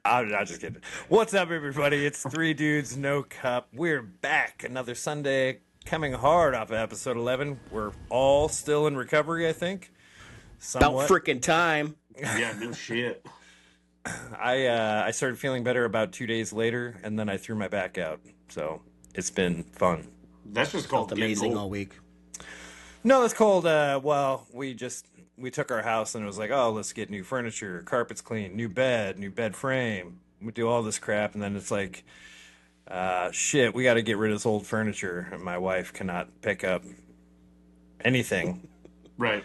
I'm just kidding. What's up, everybody? It's Three Dudes, No Cup. We're back. Another Sunday, coming hard off of episode 11. We're all still in recovery, I think. Somewhat. About freaking time. Yeah, no shit. I started feeling better about 2 days later, and then I threw my back out. So it's been fun. That's just called amazing all week. No, it's called. Well, we took our house and it was like, oh, let's get new furniture, carpets clean, new bed frame. We do all this crap, and then it's like, shit, we got to get rid of this old furniture, and my wife cannot pick up anything. Right.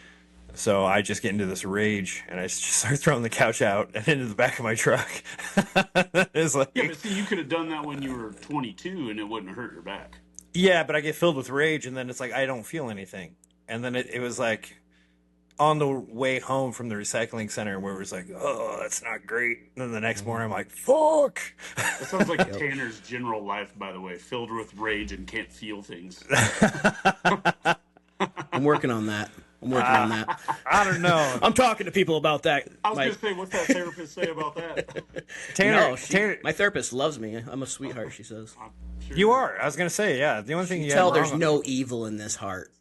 So I just get into this rage, and I just start throwing the couch out and into the back of my truck. It's like, yeah, but see, you could have done that when you were 22, and it wouldn't hurt your back. Yeah, but I get filled with rage, and then it's like I don't feel anything. And then it was like on the way home from the recycling center where it was like, oh, that's not great. And then the next morning, I'm like, fuck. That sounds like Tanner's general life, by the way, filled with rage and can't feel things. I'm working on that. I don't know. I'm talking to people about that. I was going to say, what's that therapist say about that? Tanner, my therapist loves me. I'm a sweetheart, she says. Sure you are. I was going to say, yeah. The only thing you tell there's no evil in this heart.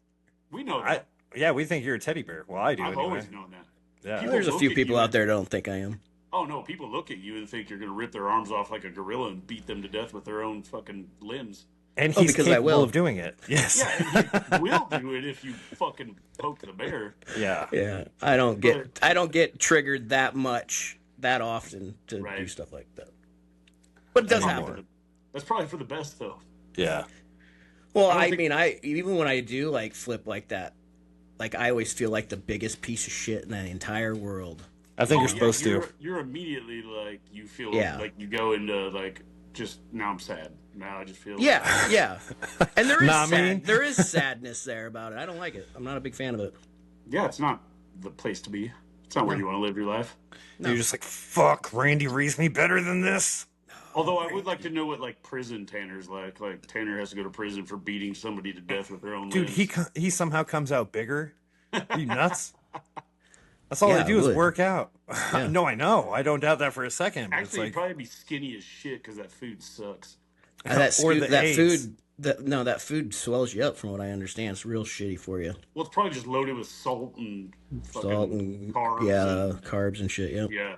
We know that. Yeah, we think you're a teddy bear. Well, I do. I've anyway. always known that. Yeah. There's a few people out there that don't think I am. Oh, no. People look at you and think you're going to rip their arms off like a gorilla and beat them to death with their own fucking limbs. And he's capable of doing it. Yes. Yeah, and he will do it if you fucking poke the bear. Yeah. Yeah. I don't get triggered that much, that often to do stuff like that. But it does happen. That's probably for the best, though. Yeah. Well, I mean, even when I do like flip like that, like I always feel like the biggest piece of shit in the entire world. I think you're supposed to. You're immediately like you feel like you go into like just now I'm sad. Now I just feel yeah. And there is sadness there about it. I don't like it. I'm not a big fan of it. Yeah, it's not the place to be. It's not where you want to live your life. No. You're just like, fuck, Randy raised me better than this. Although I would like to know what like prison Tanner's like. Like Tanner has to go to prison for beating somebody to death with their own limbs. Dude, he somehow comes out bigger. Are you nuts? That's all they do is work out. Yeah. No, I know. I don't doubt that for a second. Actually, you'd probably be skinny as shit because that food sucks. That food swells you up. From what I understand, it's real shitty for you. Well, it's probably just loaded with salt and carbs. Yeah, carbs and shit. Yeah.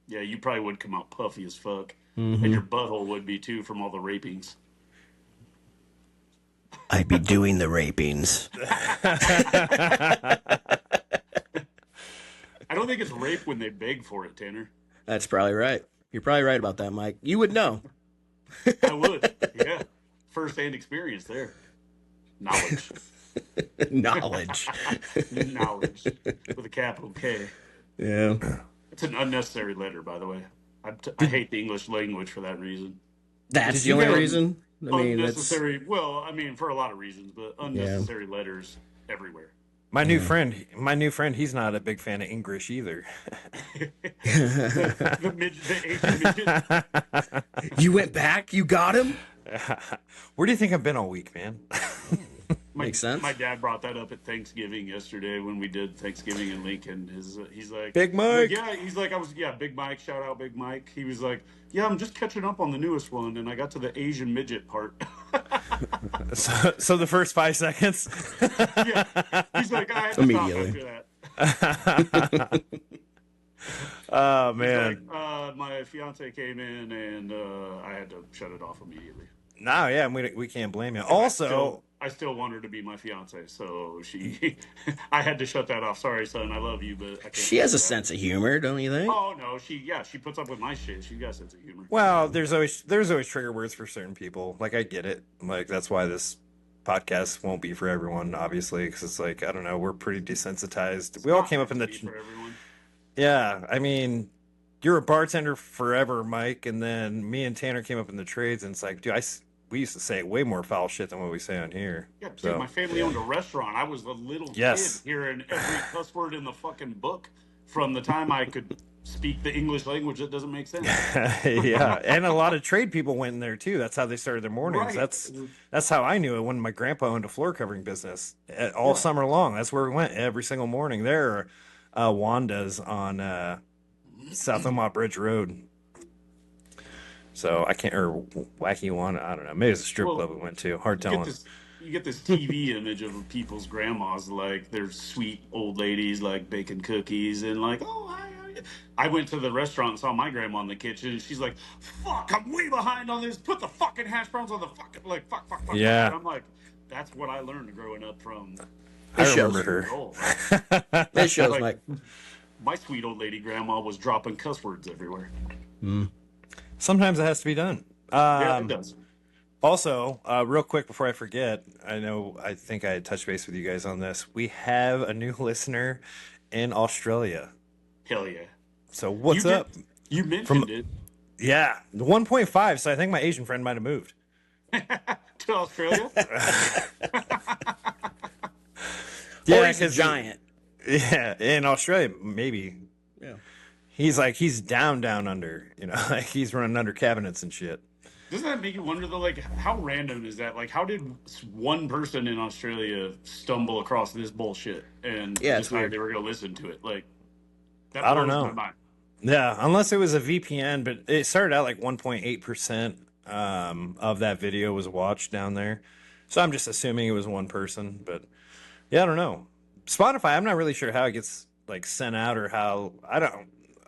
You probably would come out puffy as fuck, and your butthole would be too from all the rapings. I'd be doing the rapings. I don't think it's rape when they beg for it, Tanner. That's probably right. You're probably right about that, Mike. You would know. I would, yeah. First-hand experience there. Knowledge. Knowledge with a capital K. Yeah. It's an unnecessary letter, by the way. I hate the English language for that reason. That's the only reason? I mean, unnecessary. Well, I mean, for a lot of reasons, but unnecessary letters everywhere. My new friend, he's not a big fan of English either. the Asian midget. You went back? You got him? Where do you think I've been all week, man? Makes sense. My dad brought that up at Thanksgiving yesterday when we did Thanksgiving in Lincoln. He's like, Big Mike. Yeah, he's like, Big Mike. Shout out Big Mike. He was like, yeah, I'm just catching up on the newest one, and I got to the Asian midget part. so the first 5 seconds. Yeah, he's like, I had to immediately stop after that. Oh man. Like, my fiance came in, and I had to shut it off immediately. No, yeah, we can't blame you. Also, I still want her to be my fiance, so I had to shut that off. Sorry, son, I love you, but I can't. She has a sense of humor, don't you think? Oh no, she puts up with my shit. She got a sense of humor. Well, there's always trigger words for certain people. Like I get it. Like that's why this podcast won't be for everyone, obviously, because it's like I don't know, we're pretty desensitized. We all came up in the. For everyone. Yeah, I mean, you're a bartender forever, Mike, and then me and Tanner came up in the trades, and it's like, dude, we used to say way more foul shit than what we say on here. Yeah, dude, my family owned a restaurant. I was the little kid hearing every cuss word in the fucking book from the time I could speak the English language that doesn't make sense. Yeah, and a lot of trade people went in there too. That's how they started their mornings. Right. That's how I knew it when my grandpa owned a floor covering business all summer long. That's where we went every single morning. There, Wanda's on South Omaha Bridge Road. So I can't, or Wacky One, I don't know. Maybe it's a strip Well, club we went to. Hard you get telling. this you get this TV image of people's grandmas, like they're sweet old ladies, like baking cookies and like, oh, I went to the restaurant and saw my grandma in the kitchen, and she's like, "Fuck, I'm way behind on this. Put the fucking hash browns on the fucking like, fuck, fuck, fuck." Yeah. And I'm like, that's what I learned growing up from. I shows. remember Old. her. This shows Like, like my sweet old lady grandma was dropping cuss words everywhere. Sometimes it has to be done. Yeah, it does. Also, real quick before I forget, I think I had touched base with you guys on this. We have a new listener in Australia. Hell yeah. So what's You did- up? You mentioned it Yeah, the 1.5. So I think my Asian friend might have moved. to Australia. or he's a 'cause- giant. Yeah, in Australia, maybe. Yeah. He's down under, like he's running under cabinets and shit. Doesn't that make you wonder though? Like, how random is that? Like, how did one person in Australia stumble across this bullshit and Yeah, it's decide weird. they were going to listen to it? Like, that I don't blows know. my mind. Yeah, unless it was a VPN, but it started out like 1.8% of that video was watched down there. So I'm just assuming it was one person, but yeah, I don't know. Spotify, I'm not really sure how it gets like sent out or how.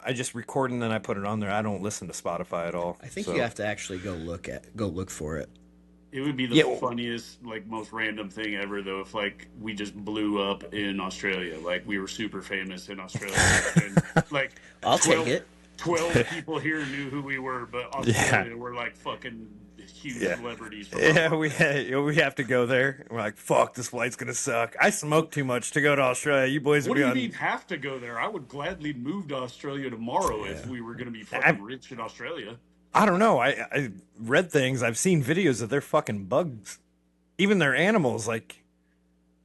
I just record and then I put it on there. I don't listen to Spotify at all. I think so. you have to actually go look for it. It would be the Yeah, well- funniest, like, most random thing ever, though, if, like, we just blew up in Australia. Like, we were super famous in Australia. And, like, I'll take it. 12 people here knew who we were, but Australia were, like, fucking huge celebrities. From Yeah, we have to go there. We're like, fuck, this flight's gonna suck. I smoke too much to go to Australia. You boys What would do be you on. mean have to go there? I would gladly move to Australia tomorrow if we were going to be fucking rich in Australia. I don't know. I read things. I've seen videos of their fucking bugs, even their animals. Like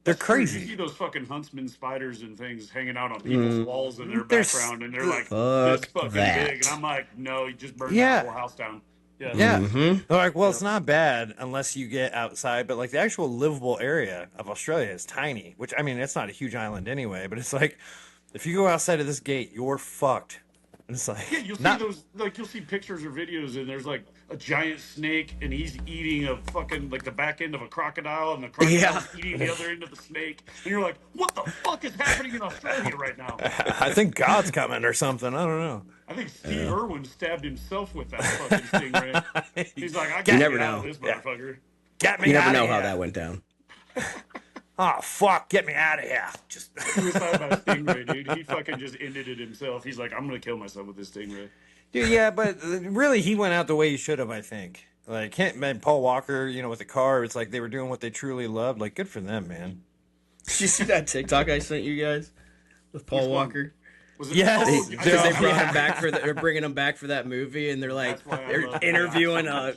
they're That's true. crazy. You see those fucking huntsman spiders and things hanging out on people's walls in their There's- background, and they're like Fuck this fucking that. big, and I'm like, no, you just burned Yeah. that whole house down. Yeah, Yeah. They're like, well, it's not bad unless you get outside, but like the actual livable area of Australia is tiny, which I mean, it's not a huge island anyway, but it's like if you go outside of this gate, you're fucked. And it's like, Yeah, you'll see not- those, like, you'll see pictures or videos, and there's like a giant snake, and he's eating a fucking, like, the back end of a crocodile, and the crocodile's eating the other end of the snake, and you're like, what the fuck is happening in Australia right now? I think God's coming or something. I don't know. I think Steve Irwin stabbed himself with that fucking stingray. He's like, I You can't never get out know. of this motherfucker. Get me You never out know of how here. that went down. Oh fuck, get me out of here. Just Suicide by stingray, dude. He fucking just ended it himself. He's like, I'm gonna kill myself with this stingray. Dude, yeah, but really, he went out the way he should have. I think. Like, and Paul Walker, with the car, it's like they were doing what they truly loved. Like, good for them, man. Did you see that TikTok I sent you guys with Paul Which one? Walker? Was it? Yes. Oh, They- I Because they saw brought that. him back they're bringing him back for that movie, and they're like That's why I they're love interviewing a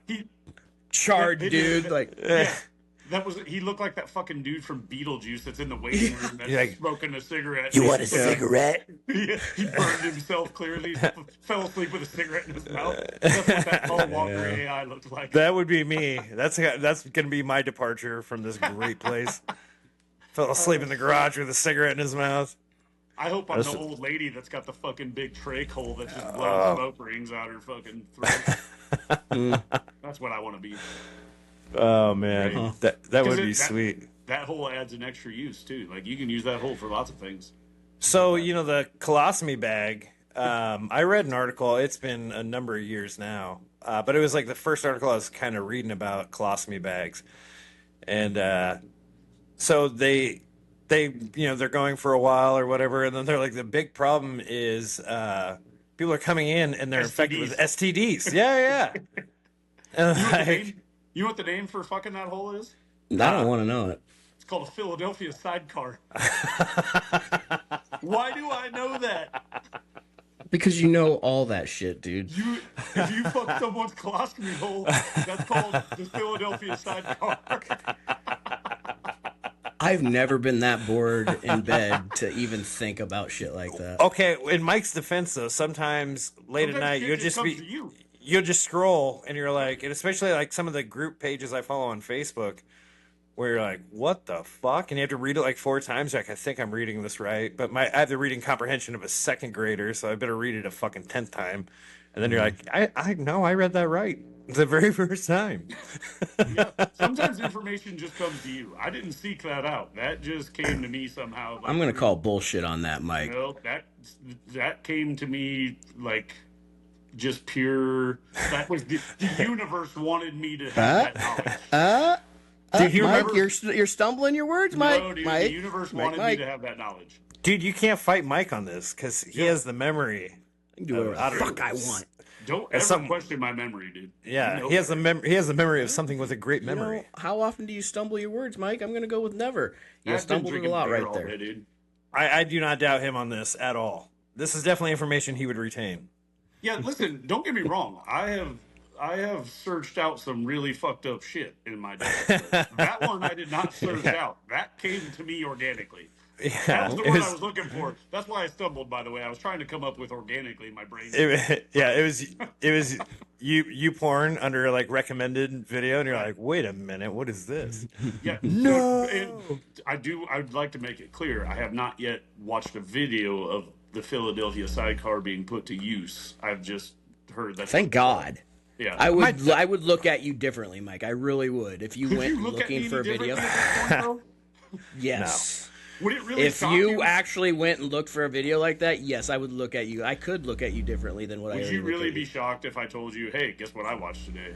He- charred They did- dude. Like Yeah. He looked like that fucking dude from Beetlejuice that's in the waiting room that's You're like, smoking a cigarette. You want a cigarette? Yeah, he burned himself clearly, fell asleep with a cigarette in his mouth. That's what that Paul Walker AI looked like. That would be me. That's gonna be my departure from this great place. Fell asleep in the garage with a cigarette in his mouth. I hope I'm the old lady that's got the fucking big trach hole that's just blowing smoke rings out her fucking throat. That's what I want to be. Oh man, Right. that would 'Cause be sweet. That hole adds an extra use too. Like you can use that hole for lots of things. So the colostomy bag. I read an article. It's been a number of years now, but it was like the first article I was kind of reading about colostomy bags, and so they're going for a while or whatever, and then they're like the big problem is people are coming in and they're infected with STDs. Yeah. And You know what the name for fucking that hole is? I don't want to know it. It's called a Philadelphia sidecar. Why do I know that? Because you know all that shit, dude. If you fuck someone's colostomy hole, that's called the Philadelphia sidecar. I've never been that bored in bed to even think about shit like that. Okay, in Mike's defense though, sometimes late at Sometimes night shit you'll just just comes to be you. you'll just scroll and you're like, and especially like some of the group pages I follow on Facebook where you're like, what the fuck? And you have to read it like 4 times. Like, I think I'm reading this right, but I have the reading comprehension of a second grader, so I better read it a fucking 10th time. And then you're like, I know I read that right the very first time. Yeah, sometimes information just comes to you. I didn't seek that out. That just came to me somehow. Like, I'm gonna call bullshit on that, Mike. no, that came to me like just pure. That was the universe wanted me to have that knowledge. Dude, you Mike, remember? you're stumbling your words, Mike. No, dude, Mike, the universe wanted me to have that knowledge. Dude, you can't fight Mike on this because he has the memory. I can do whatever the fuck I want. Don't ever question my memory, dude. Yeah, he has the he has the memory of something with a great memory. You know, how often do you stumble your words, Mike? I'm gonna go with never. You I've been stumbled it a drinking lot beer right all there. day, dude. I do not doubt him on this at all. This is definitely information he would retain. Yeah, listen, don't get me wrong. I have searched out some really fucked up shit in my day. That one I did not search out. That came to me organically. Yeah, That was the one I was looking for. That's why I stumbled, by the way. I was trying to come up with organically in my brain. It was you porn under like recommended video, and you're like, wait a minute, what is this? Yeah, No. And I'd like to make it clear. I have not yet watched a video of the Philadelphia sidecar being put to use. I've just heard that. Thank God. Yeah, I would look at you differently, Mike. I really would. If you went looking for a video. Yes. Would it really If shock you actually went and looked for a video like that, yes, I would look at you. I could look at you differently than what I Would already you look really at be you. shocked if I told you, hey, guess what I watched today?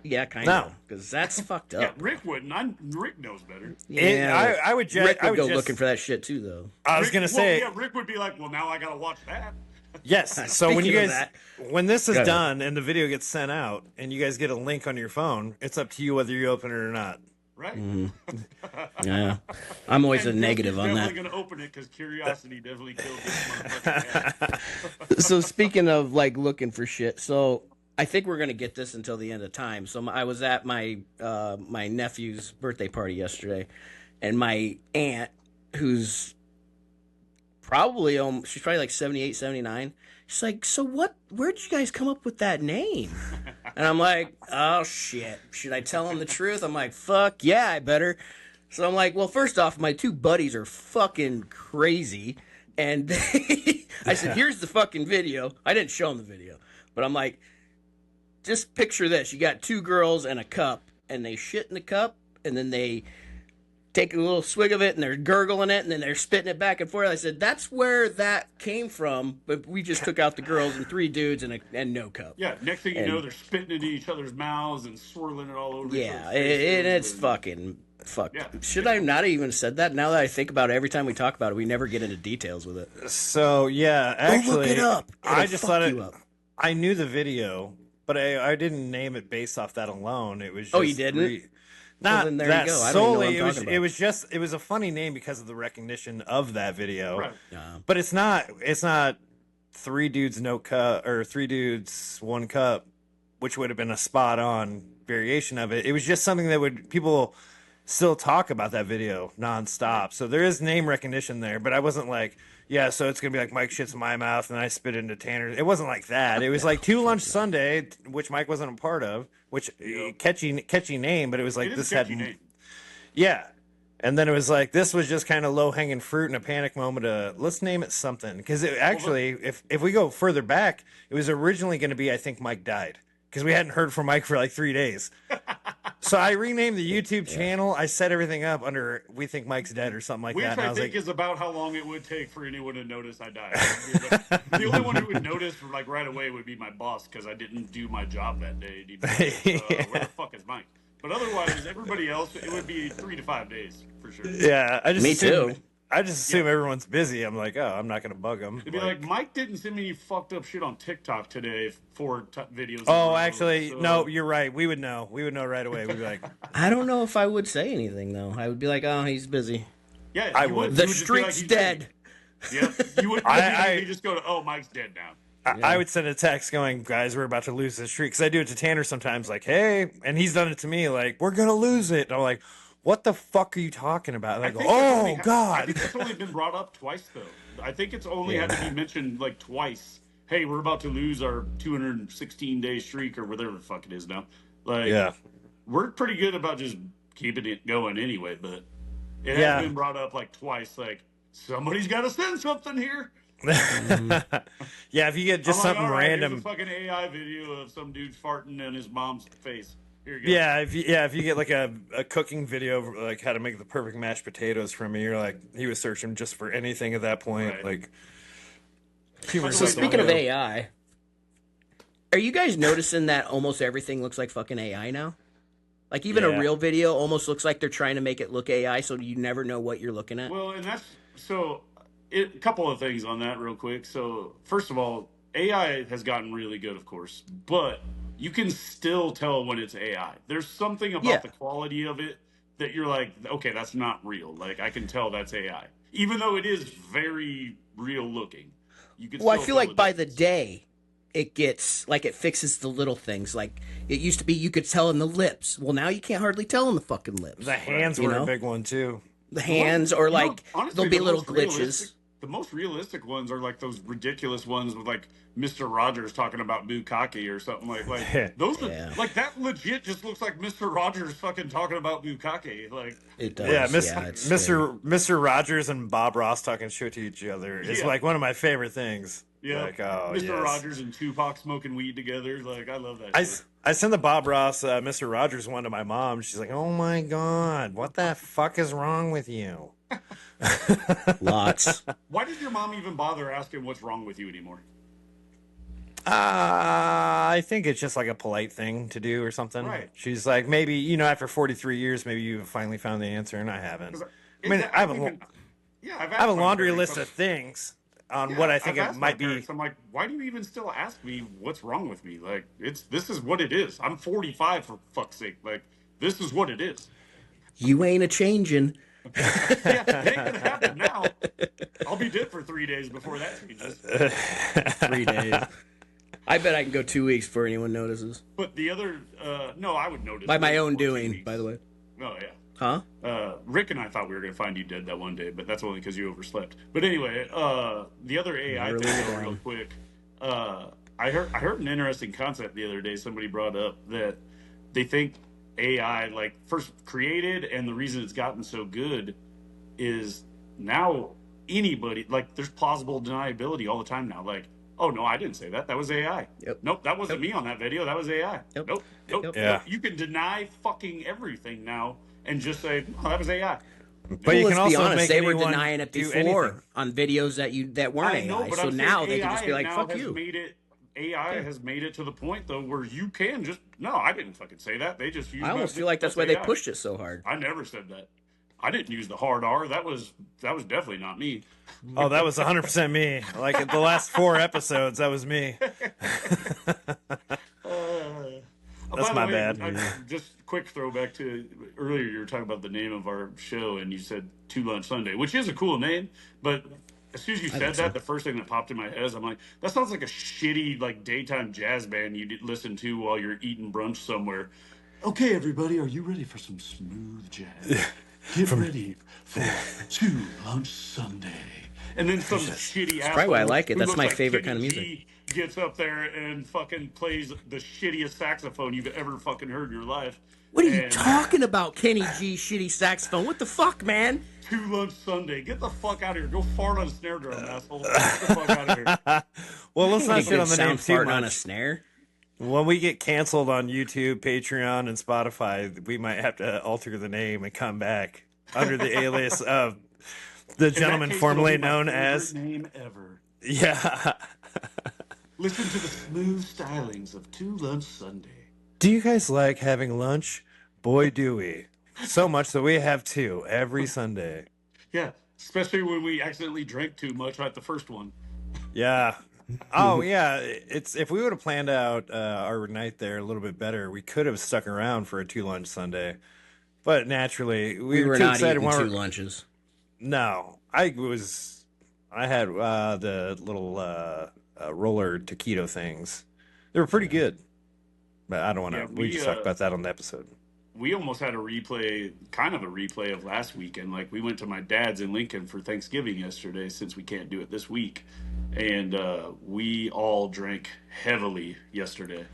Yeah, kind No. of. Because that's fucked Yeah, up. Rick wouldn't. Rick knows better. Yeah, I would Rick I would would go just, looking for that shit too, though. I was Rick- gonna well, say yeah, Rick would be like, well, now I gotta watch that. yes. So when you Speaking of guys that- when this is Go ahead. done and the video gets sent out and you guys get a link on your phone, it's up to you whether you open it or not. Right? Yeah, I'm always a And negative on that. definitely gonna open it because curiosity definitely killed this motherfucker. So speaking of like looking for shit, so I think we're gonna get this until the end of time. So I was at my my nephew's birthday party yesterday, and my aunt, who's probably she's probably like 78, 79. She's like, so where'd you guys come up with that name? And I'm like, oh shit, should I tell him the truth? I'm like, fuck yeah, I better. So I'm like, well, first off, my two buddies are fucking crazy. And I said, here's the fucking video. I didn't show them the video, but I'm like, just picture this. You got two girls and a cup, and they shit in the cup, and then they take a little swig of it, and they're gurgling it, and then they're spitting it back and forth. I said, that's where that came from, but we just took out the girls and three dudes and no cup. Yeah, next thing you know, they're spitting into each other's mouths and swirling it all over. Yeah, each other's and faces it's and- fucking fucked. Yeah. Should I not have even said that? Now that I think about it, every time we talk about it, we never get into details with it. So yeah, actually, look it up. I It'll just fuck thought it. you up. I knew the video, but I didn't name it based off that alone. It was just Oh, you didn't? not then there that you go. I don't even know what solely. I'm It was talking it about. was just it was a funny name because of the recognition of that video. Right. But it's not three dudes no cup or three dudes one cup, which would have been a spot on variation of it. It was just something that would people still talk about that video nonstop. So there is name recognition there, but I wasn't like, yeah, so it's gonna be like Mike shits in my mouth and I spit into Tanner's. It wasn't like that. It was like Two Lunch Sunday, which Mike wasn't a part of, which catchy name, but it was like It is this a had catchy name. yeah. And then it was like this was just kind of low hanging fruit in a panic moment. Let's name it something because it actually, if we go further back, it was originally going to be I think Mike died because we hadn't heard from Mike for like 3 days. So I renamed the YouTube channel. I set everything up under "We Think Mike's Dead" or something like Which that. And I I was think like, is about how long it would take for anyone to notice I died. The only one who would notice like right away would be my boss because I didn't do my job that day. And he'd be like, where the fuck is Mike? But otherwise, everybody else, it would be 3 to 5 days for sure. yeah, I just Me assume, too. I just assume everyone's busy. I'm like, oh, I'm not going to bug them. It'd be like, Mike didn't send me any fucked up shit on TikTok today for videos. in a oh, row, actually, so- no, you're right. We would know. We would know right away. We'd be like, I don't know if I would say anything though. I would be like, oh, he's busy. Yeah, I you would. You The just be like, streak's he's dead. Yeah, you would. You just go to, oh, Mike's dead now. I would send a text going, guys, we're about to lose this streak. Because I do it to Tanner sometimes, like, hey. And he's done it to me, like, we're going to lose it. And I'm like, what the fuck are you talking about? And I go, think that's only oh, I God. think it's only been brought up twice, though. I think it's only had to be mentioned, like, twice. Hey, we're about to lose our 216-day streak or whatever the fuck it is now. Like, Yeah. we're pretty good about just keeping it going anyway, but it Yeah. has been brought up, like, twice. Like, somebody's got to send something here. Yeah, if you get just I'm like, something all right, here's a random. fucking AI video of some dude farting in his mom's face. Here you go. Yeah, if you get like a cooking video of like how to make the perfect mashed potatoes from me, you're like he was searching just for anything at that point. Right. Like By humorous the So way, out the speaking of window. AI, are you guys noticing that almost everything looks like fucking AI now? Like even a Yeah. real video almost looks like they're trying to make it look AI, so you never know what you're looking at. well, and that's so. A couple of things on that, real quick. So, first of all, AI has gotten really good, of course, but you can still tell when it's AI. There's something Yeah. about the quality of it that you're like, okay, that's not real. Like, I can tell that's AI, even though it is very real looking. You can Well, I still feel tell like by the difference. day, it gets like it fixes the little things. Like it used to be, you could tell in the lips. Well, now you can't hardly tell in the fucking lips. The hands You were a know, big one too. the hands, or like Honestly, there'll be little glitches. the most realistic ones are like those ridiculous ones with like Mr. Rogers talking about Bukkake or something like those are Yeah. like that legit just looks like Mr. Rogers fucking talking about Bukkake. Like It Yeah, does. Yeah, it's scary. Mr. Rogers and Bob Ross talking shit to each other is yeah. like one of my favorite things. Yeah. Like, oh Mr. yes. Rogers and Tupac smoking weed together. Like I love that I, shit. I sent the Bob Ross Mr. Rogers one to my mom. She's like, "Oh my god, what the fuck is wrong with you?" Lots. Why did your mom even bother asking what's wrong with you anymore? I think it's just like a polite thing to do or something. Right. She's like, maybe, after 43 years, maybe you finally found the answer, and I haven't. 'Cause I mean, I have a, even, yeah, I've I have a asked my laundry parents list some- of things on Yeah, what I think I've it asked my might be. parents, I'm like, why do you even still ask me what's wrong with me? Like, this is what it is. I'm 45 for fuck's sake. Like, this is what it is. You ain't a changing. Yeah, it ain't gonna happen now. I'll be dead for 3 days before that changes. 3 days. I bet I can go 2 weeks before anyone notices. But the other, no, I would notice By my way own before 2 doing, weeks. by the way. Oh yeah. Huh? Rick and I thought we were gonna find you dead that one day, but that's only because you overslept. But anyway, the other AI Never thing, leave it though, alone. real quick. I heard an interesting concept the other day. Somebody brought up that they think AI, like, first created, and the reason it's gotten so good is now anybody, like, there's plausible deniability all the time now. Like, oh no, I didn't say that. That was AI. Yep. Nope, that wasn't me on that video. That was AI. Yep. Nope. Nope. Yep. Yeah. Nope. You can deny fucking everything now and just say, oh, that was AI. But you Well, can let's be also honest, make they were anyone denying it do before anything. on videos that weren't I know, AI. but So I'm now saying they can AI just be like, now "Fuck has you." made it. AI has made it to the point though where you can just no, I didn't fucking say that. They just used. I almost feel like that's why they pushed it so hard. I never said that. I didn't use the hard R. That was definitely not me. Oh, that was 100% me. Like in the last 4 episodes, that was me. By the my way, bad. Just quick throwback to earlier. You were talking about the name of our show, and you said Two Lunch Sunday, which is a cool name. But as soon as you said think that, so. the first thing that popped in my head is I'm like, that sounds like a shitty like daytime jazz band you listen to while you're eating brunch somewhere. Okay, everybody, are you ready for some smooth jazz? Get ready for Two Lunch Sunday. And then some shitty asshole. probably why I like it. who That's looks my like favorite Kenny kind of G gets up there and fucking plays the shittiest saxophone you've ever fucking heard in your life. What are you And talking about, Kenny G? Shitty saxophone. What the fuck, man? Two Lunch Sunday. Get the fuck out of here. Go fart on a snare drum, asshole. Get the fuck out of here. Well, let's not Any shit good on the name sound too farting on a much. snare? When we get canceled on YouTube, Patreon, and Spotify, we might have to alter the name and come back under the alias of the In that gentleman case, formerly it'll be my known favorite as. name ever. Yeah. Listen to the smooth stylings of Two Lunch Sunday. Do you guys like having lunch? Boy, do we. So much that we have 2 every Sunday. Yeah, especially when we accidentally drank too much at the first one. Yeah. Oh yeah. It's if we would have planned out our night there a little bit better, we could have stuck around for a 2 lunch Sunday. But naturally, We were too not excited eating when 2 we're- lunches. No, I had the little roller taquito things. They were pretty good, but I don't want to. Yeah, we just talked about that on the episode. We almost had kind of a replay of last weekend. Like we went to my dad's in Lincoln for Thanksgiving yesterday, since we can't do it this week, and we all drank heavily yesterday.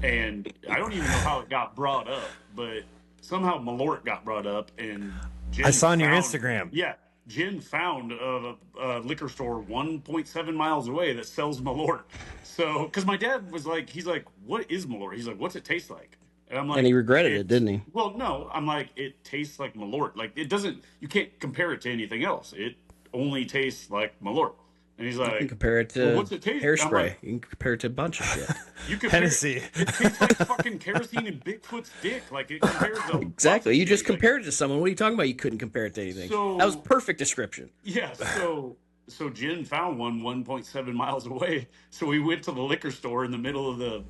And I don't even know how it got brought up, but somehow Mallort got brought up, and Jen I saw on your found- Instagram. Yeah, Jen found a liquor store 1.7 miles away that sells Mallort. So, because my dad was like, he's like, what is Mallort? He's like, what's it taste like? And I'm And he like, regretted it, it's, didn't he? well, no, I'm like, it tastes like Mallort. Like, it doesn't, you can't compare it to anything else. It only tastes like Mallort. And he's You can like, compare it well, to what's it taste? I'm hairspray. like, You can compare it to a bunch of shit. you compare Hennessy. it tastes like fucking kerosene and Bigfoot's dick. Like, it compares to Exactly. lots You of just shit. Like, compared it to someone. What are you talking about? You couldn't compare it to anything. So- That was perfect description. yeah, so Jen found one 1.7 miles away. So we went to the liquor store in the middle of the,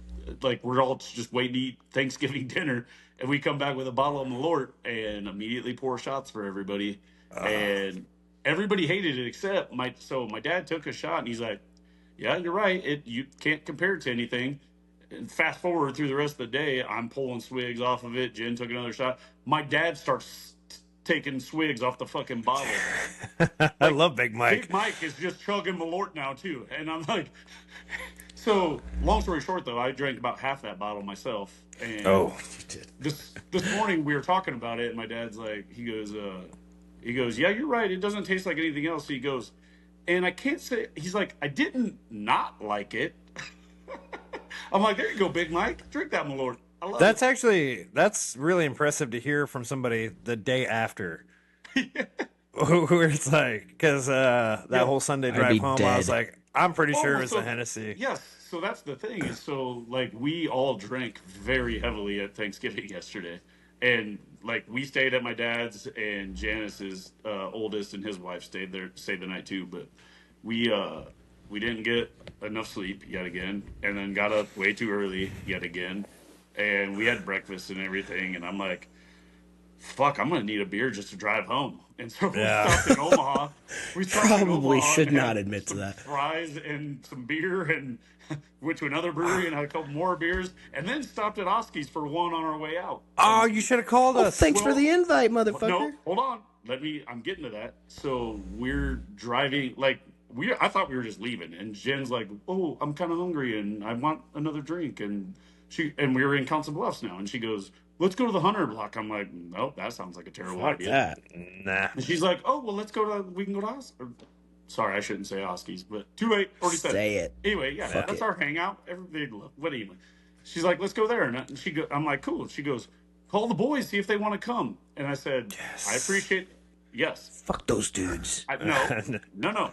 like, we're all just waiting to eat Thanksgiving dinner, and we come back with a bottle of Mallort and immediately pour shots for everybody. And everybody hated it except my dad took a shot and he's like, yeah, you're right. You can't compare it to anything. And fast forward through the rest of the day, I'm pulling swigs off of it. Jen took another shot. My dad starts taking swigs off the fucking bottle. I love Big Mike. Big Mike is just chugging Mallort now too, and I'm like, so long story short though, I drank about half that bottle myself. And Oh, this morning we were talking about it, and my dad's like, he goes, yeah, you're right. It doesn't taste like anything else. He goes, and I can't say. He's like, I didn't not like it. I'm like, there you go, Big Mike, drink that Mallort. I love that's it. actually that's really impressive to hear from somebody the day after. Where it's like, because that whole Sunday I'd drive be home, I was dead. like, I'm pretty sure it Oh, was so- the Hennessy. Yes, so that's the thing is, so like we all drank very heavily at Thanksgiving yesterday, and like we stayed at my dad's, and Janice's oldest and his wife stayed the night too, but we didn't get enough sleep yet again, and then got up way too early yet again, and we had breakfast and everything, and I'm like, fuck, I'm gonna need a beer just to drive home. And so we Yeah. stopped in Omaha. We stopped in Probably Omaha should and not had admit to some that. fries and some beer, and went to another brewery and had a couple more beers, and then stopped at Oski's for one on our way out. Oh, you should have called Oh, us. thanks for well- the invite, motherfucker. No, hold on. I'm getting to that. So we're driving, like, I thought we were just leaving, and Jen's like, "Oh, I'm kind of hungry, and I want another drink." And we were in Council Bluffs now, and she goes, "Let's go to the Hunter Block." I'm like, "Nope, that sounds like a terrible Fuck idea." that. Nah. And she's like, "Oh, well, we can go to sorry, I shouldn't say Oski's, but too late, already said Say it. Anyway, yeah, Fuck that's it. our hangout. Everybody, what anyway? She's like, "Let's go there," and I'm like, "Cool." She goes, "Call the boys, see if they want to come." And I said, Yes. "I appreciate, yes." Fuck those dudes. No.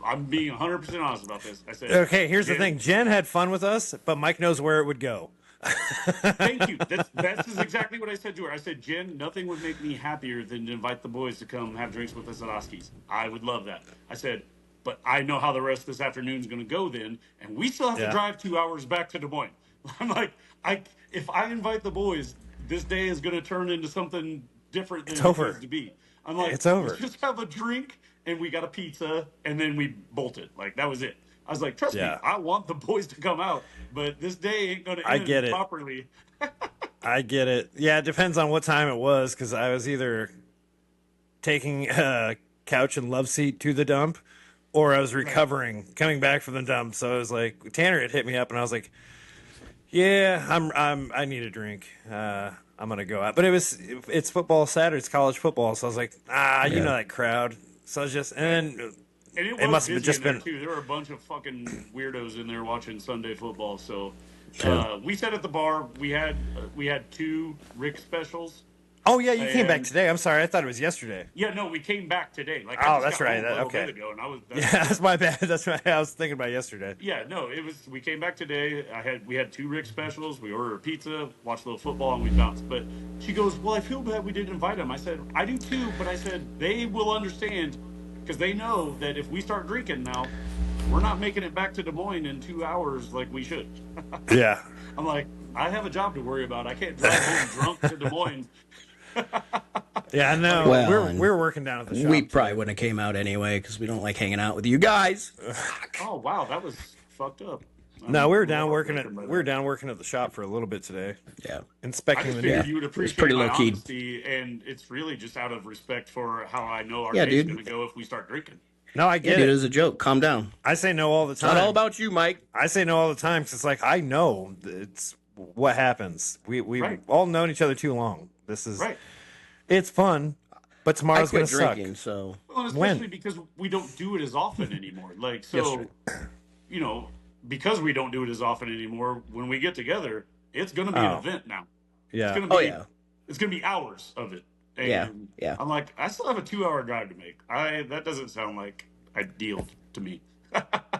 I'm being 100% honest about this. I said, Okay, here's the Jen, thing. Jen had fun with us, but Mike knows where it would go. Thank you. That's exactly what I said to her. I said, "Jen, nothing would make me happier than to invite the boys to come have drinks with us at Oski's. I would love that." I said, "But I know how the rest of this afternoon's going to go then, and we still have Yeah. to drive 2 hours back to Des Moines." I'm like, if I invite the boys, this day is going to turn into something different than It's it over. needs to be. I'm like, It's over. Let's just have a drink, and we got a pizza, and then we bolted. Like, that was it. I was like, trust me, Yeah. I want the boys to come out, but this day ain't going to I end get it. properly. I get it. Yeah, it depends on what time it was, because I was either taking a couch and love seat to the dump, or I was recovering, coming back from the dump. So it was like, Tanner had hit me up, and I was like, "Yeah, I need a drink. I'm gonna go out." But it's football Saturday. It's college football, so I was like, you know that crowd. So I was just, and then And it It must have busy just in there, been- too. There were a bunch of fucking weirdos in there watching Sunday football. So Yeah. we sat at the bar. We had 2 Rick specials. oh yeah, you came back And- today. I'm sorry, I thought it was yesterday. Yeah, no, we came back today. Like, Oh, I just that's got right. home a little Okay. bit ago, and Yeah, that's my bad. That's right. I was thinking about yesterday. Yeah, no, it was. We came back today. We had 2 Rick specials. We ordered a pizza, watched a little football, and we bounced. But she goes, "Well, I feel bad we didn't invite them." I said, "I do too," but I said they will understand because they know that if we start drinking now, we're not making it back to Des Moines in 2 hours like we should. Yeah. I'm like, I have a job to worry about. I can't drive home drunk to Des Moines. Yeah, I know. Well, we're working down at the shop. We probably wouldn't have came out anyway because we don't like hanging out with you guys. Oh wow, that was fucked up. No, we were down I'm working broken by at that. the shop for a little bit today, Yeah. I inspecting just the figured new. you would appreciate pretty my low-key. honesty, and it's really just out of respect for how I know our Yeah, day's dude. going to go if we start drinking. No, I Yeah, get dude, it it. was a joke. Calm down. I say no all the It's time. not all about you, Mike. I say no all the time because it's like I know it's what happens. We've Right. all known each other too long. This is Right. It's fun. But I tomorrow's gonna quit suck. drinking, so Well, and When? especially because we don't do it as often anymore. Like, Yes, so, sir. you know, because we don't do it as often anymore, when we get together, it's going to be an Oh. event now. It's Yeah. going to Oh be, yeah, it's going to be hours of it. yeah, And yeah. I'm like, I still have a 2 hour drive to make. That doesn't sound like ideal to me.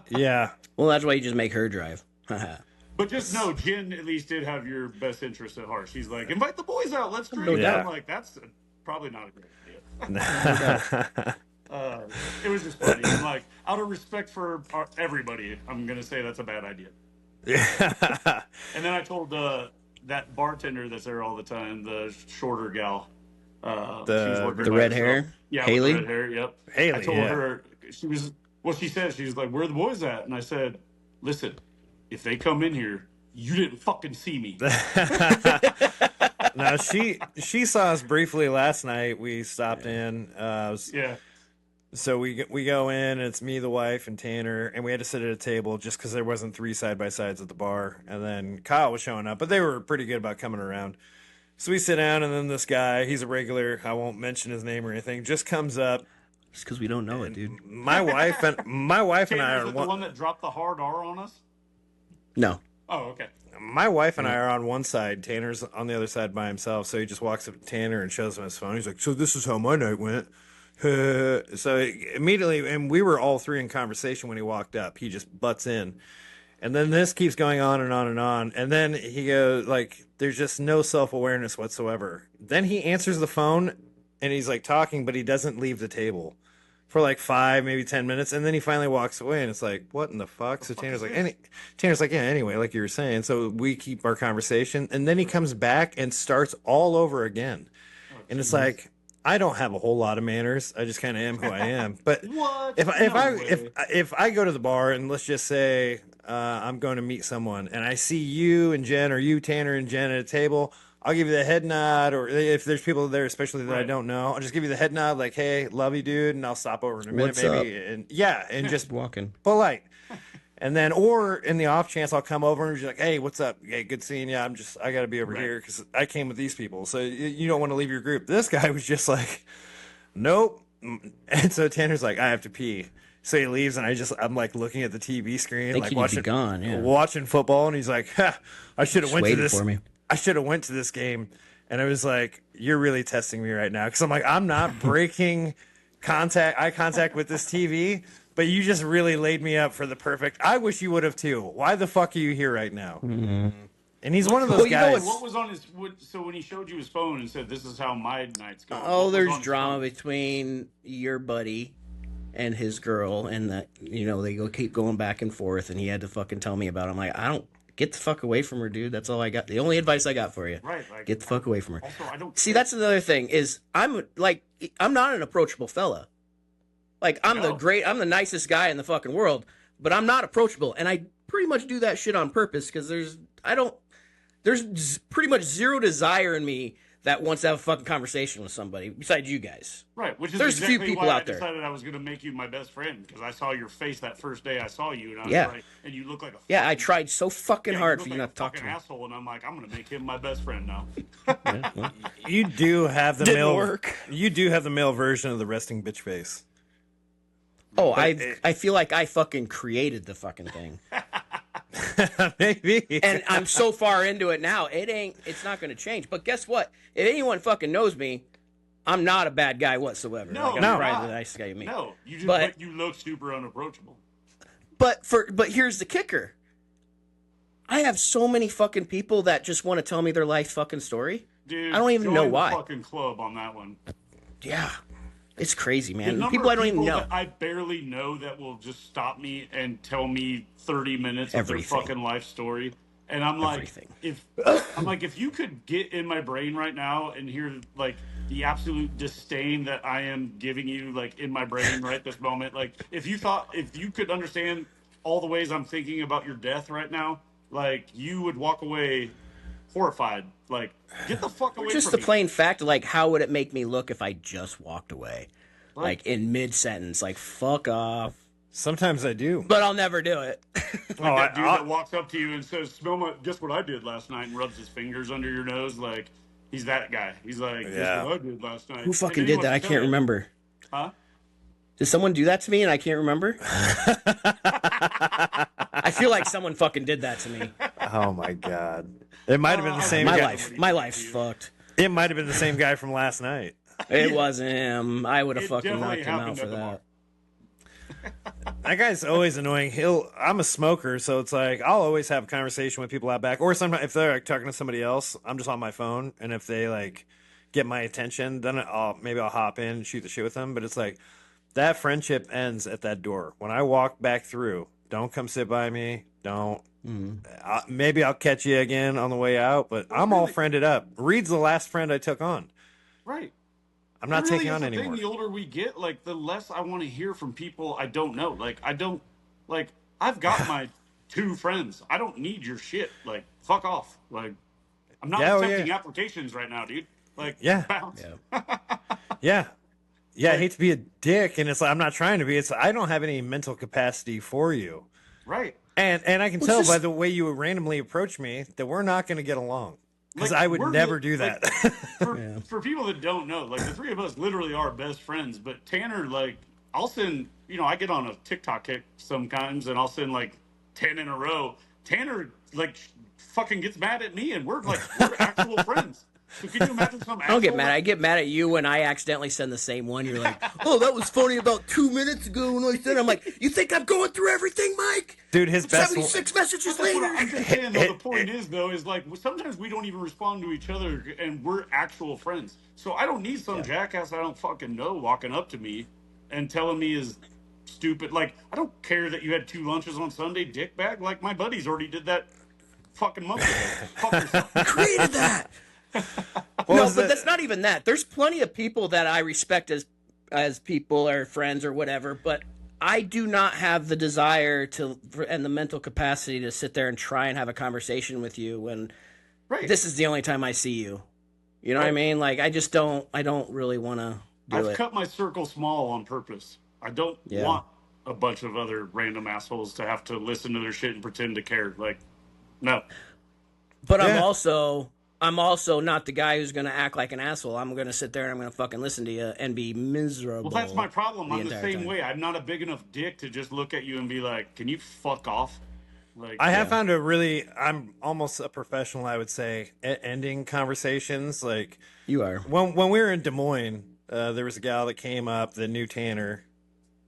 Yeah. Well, that's why you just make her drive. But just know, Jen at least did have your best interest at heart. She's like, invite the boys out, let's drink. No And doubt. I'm like, that's probably not a great idea. Yeah. It was just funny. I'm like, out of respect for everybody, I'm gonna say that's a bad idea. And then I told that bartender that's there all the time, the shorter gal, she was working The by red herself. hair? Yeah, Haley? with the red hair. Yep. Haley, I told yeah. her she was. Well, she said she was like, "Where are the boys at?" And I said, "Listen, if they come in here, you didn't fucking see me." No, she saw us briefly last night. We stopped in. Yeah. So we go in, and it's me, the wife, and Tanner, and we had to sit at a table just because there wasn't 3 side by sides at the bar. And then Kyle was showing up, but they were pretty good about coming around. So we sit down, and then this guy, he's a regular. I won't mention his name or anything. Just comes up. It's because we don't know it, dude. My wife and I Tanner, is are it the one that dropped the hard R on us? No. Oh, okay. my wife and I are on one side. Tanner's on the other side by himself. So he just walks up to Tanner and shows him his phone. He's like, "So this is how my night went." So immediately, and we were all 3 in conversation when he walked up. He just butts in, and then this keeps going on and on and on. And then he goes like, "There's just no self-awareness whatsoever." Then he answers the phone, and he's like talking, but he doesn't leave the table for like 5, maybe 10 minutes, and then he finally walks away, and it's like, what in the fuck? So Tanner's like, yeah, anyway, like you were saying. So we keep our conversation, and then he comes back and starts all over again, and it's like, I don't have a whole lot of manners. I just kind of am who I am. But What? if I go to the bar and let's just say I'm going to meet someone, and I see you and Jen, or you Tanner and Jen at a table, I'll give you the head nod, or if there's people there, especially that I Right. don't know, I'll just give you the head nod, like, "Hey, love you, dude," and I'll stop over in a minute, What's maybe, and just Walking. polite. And then, or in the off chance, I'll come over and be like, "Hey, what's up? Hey, good seeing you. I got to be over Right. here because I came with these people, so you don't want to leave your group." This guy was just like, "Nope," and so Tanner's like, "I have to pee." So he leaves, and I'm like looking at the TV screen, Think like he'd be watching gone, yeah. watching football, and he's like, "Ha, I should have went to waited this. for me. I should have went to this game." And I was like, "You're really testing me right now," because I'm like, I'm not breaking eye contact with this TV, but you just really laid me up for the perfect. I wish you would have too. Why the fuck are you here right now? Mm-hmm. And he's one of those Well, you know guys. What was on his? So when he showed you his phone and said, "This is how my nights go." what Oh, was there's on his drama phone? between your buddy and his girl, and that they keep going back and forth, and he had to fucking tell me about it. I'm like, I don't get the fuck away from her, dude. That's all I got. The only advice I got for you. Right. Like, Get the fuck away from her. Also, I don't See, care. that's another thing is I'm not an approachable fella. Like I'm No. I'm the nicest guy in the fucking world, but I'm not approachable, and I pretty much do that shit on purpose because there's pretty much zero desire in me that wants to have a fucking conversation with somebody besides you guys. Right, which is There's a few exactly people why out I there. decided I was going to make you my best friend because I saw your face that first day I saw you, and I was Yeah. like, and you look like a Yeah, I fucking- tried so fucking yeah, hard look for you like not a to talk to fucking me. asshole, and I'm like, I'm going to make him my best friend now. You do have the Didn't male. work. You do have the male version of the resting bitch face. Oh, But I feel like I fucking created the fucking thing. Maybe. And I'm so far into it now, it's not going to change. But guess what? If anyone fucking knows me, I'm not a bad guy whatsoever. No, like, I'm no. probably the nicest guy you meet. No, you just But- you look super unapproachable. But here's the kicker. I have so many fucking people that just want to tell me their life fucking story. Dude, I don't even join know the why. fucking club on that one. Yeah. It's crazy, The man. number People of I don't even people know. that I barely know that will just stop me and tell me 30 minutes of Everything. their fucking life story. And I'm like, Everything. if you could get in my brain right now and hear like the absolute disdain that I am giving you, like in my brain right this moment, like if you could understand all the ways I'm thinking about your death right now, like you would walk away horrified. Like, get the fuck away Just from the me. plain fact, like, how would it make me look if I just walked away? Right. Like, in mid-sentence, like, fuck off. Sometimes I do. But I'll never do it. Oh, That dude that walks up to you and says, "Smell my." Guess what I did last night, and rubs his fingers under your nose. Like He's that guy. He's like, Yeah. "Guess what I did last night." Who And fucking then he did that? I wants to can't tell you. remember. Huh? Did someone do that to me and I can't remember? I feel like someone fucking did that to me. Oh my god. It might have been the same My guy. my life's fucked. It might have been the same guy from last night. It wasn't him. I would have It fucking definitely knocked him out happened for at the bar. that. That guy's always annoying. I'm a smoker, so it's like I'll always have a conversation with people out back. Or sometimes if they're like talking to somebody else, I'm just on my phone, and if they like get my attention, then maybe I'll hop in and shoot the shit with them. But it's like that friendship ends at that door. When I walk back through, don't come sit by me. Don't. Maybe I'll catch you again on the way out, but I'm all friended up. Reed's the last friend I took on. Right. I'm not It really taking is on the anymore. thing, the older we get, like the less I want to hear from people I don't know. Like I've got my 2 friends. I don't need your shit. Like fuck off. Like I'm not accepting applications right now, dude. Like bounce. Yeah. I hate to be a dick, and it's like I'm not trying to be. It's I don't have any mental capacity for you. Right. And I can tell by the way you randomly approach me that we're not going to get along. Because Like, I would we're never the- do that. For people that don't know, like the 3 of us literally are best friends. But Tanner, like, I'll send, I get on a TikTok kick sometimes, and I'll send like 10 in a row. Tanner like fucking gets mad at me, and we're actual friends. So can you imagine some? I don't get mad. I get mad at you when I accidentally send the same one. You're like, oh, that was funny about 2 minutes ago when I said. I'm like, you think I'm going through everything, Mike? Dude, his best 76 messages That's what later. I'm just saying, though, the point is, though, is like sometimes we don't even respond to each other, and we're actual friends. So I don't need some jackass I don't fucking know walking up to me and telling me is stupid. Like, I don't care that you had 2 lunches on Sunday, dickbag. Like, my buddies already did that fucking month ago. Fuck yourself. Created that. No, but that's not even that. There's plenty of people that I respect as people or friends or whatever, but I do not have the desire and the mental capacity to sit there and try and have a conversation with you when this is the only time I see you. You know what I mean? Like I don't really want to do it. I've cut my circle small on purpose. I don't want a bunch of other random assholes to have to listen to their shit and pretend to care. Like, no. But I'm also not the guy who's going to act like an asshole. I'm going to sit there and I'm going to fucking listen to you and be miserable. Well, that's my problem. I'm the same time. way. I'm not a big enough dick to just look at you and be like, can you fuck off? Like, I have found I'm almost a professional, I would say, at ending conversations. Like you are. When we were in Des Moines, there was a gal that came up that knew Tanner,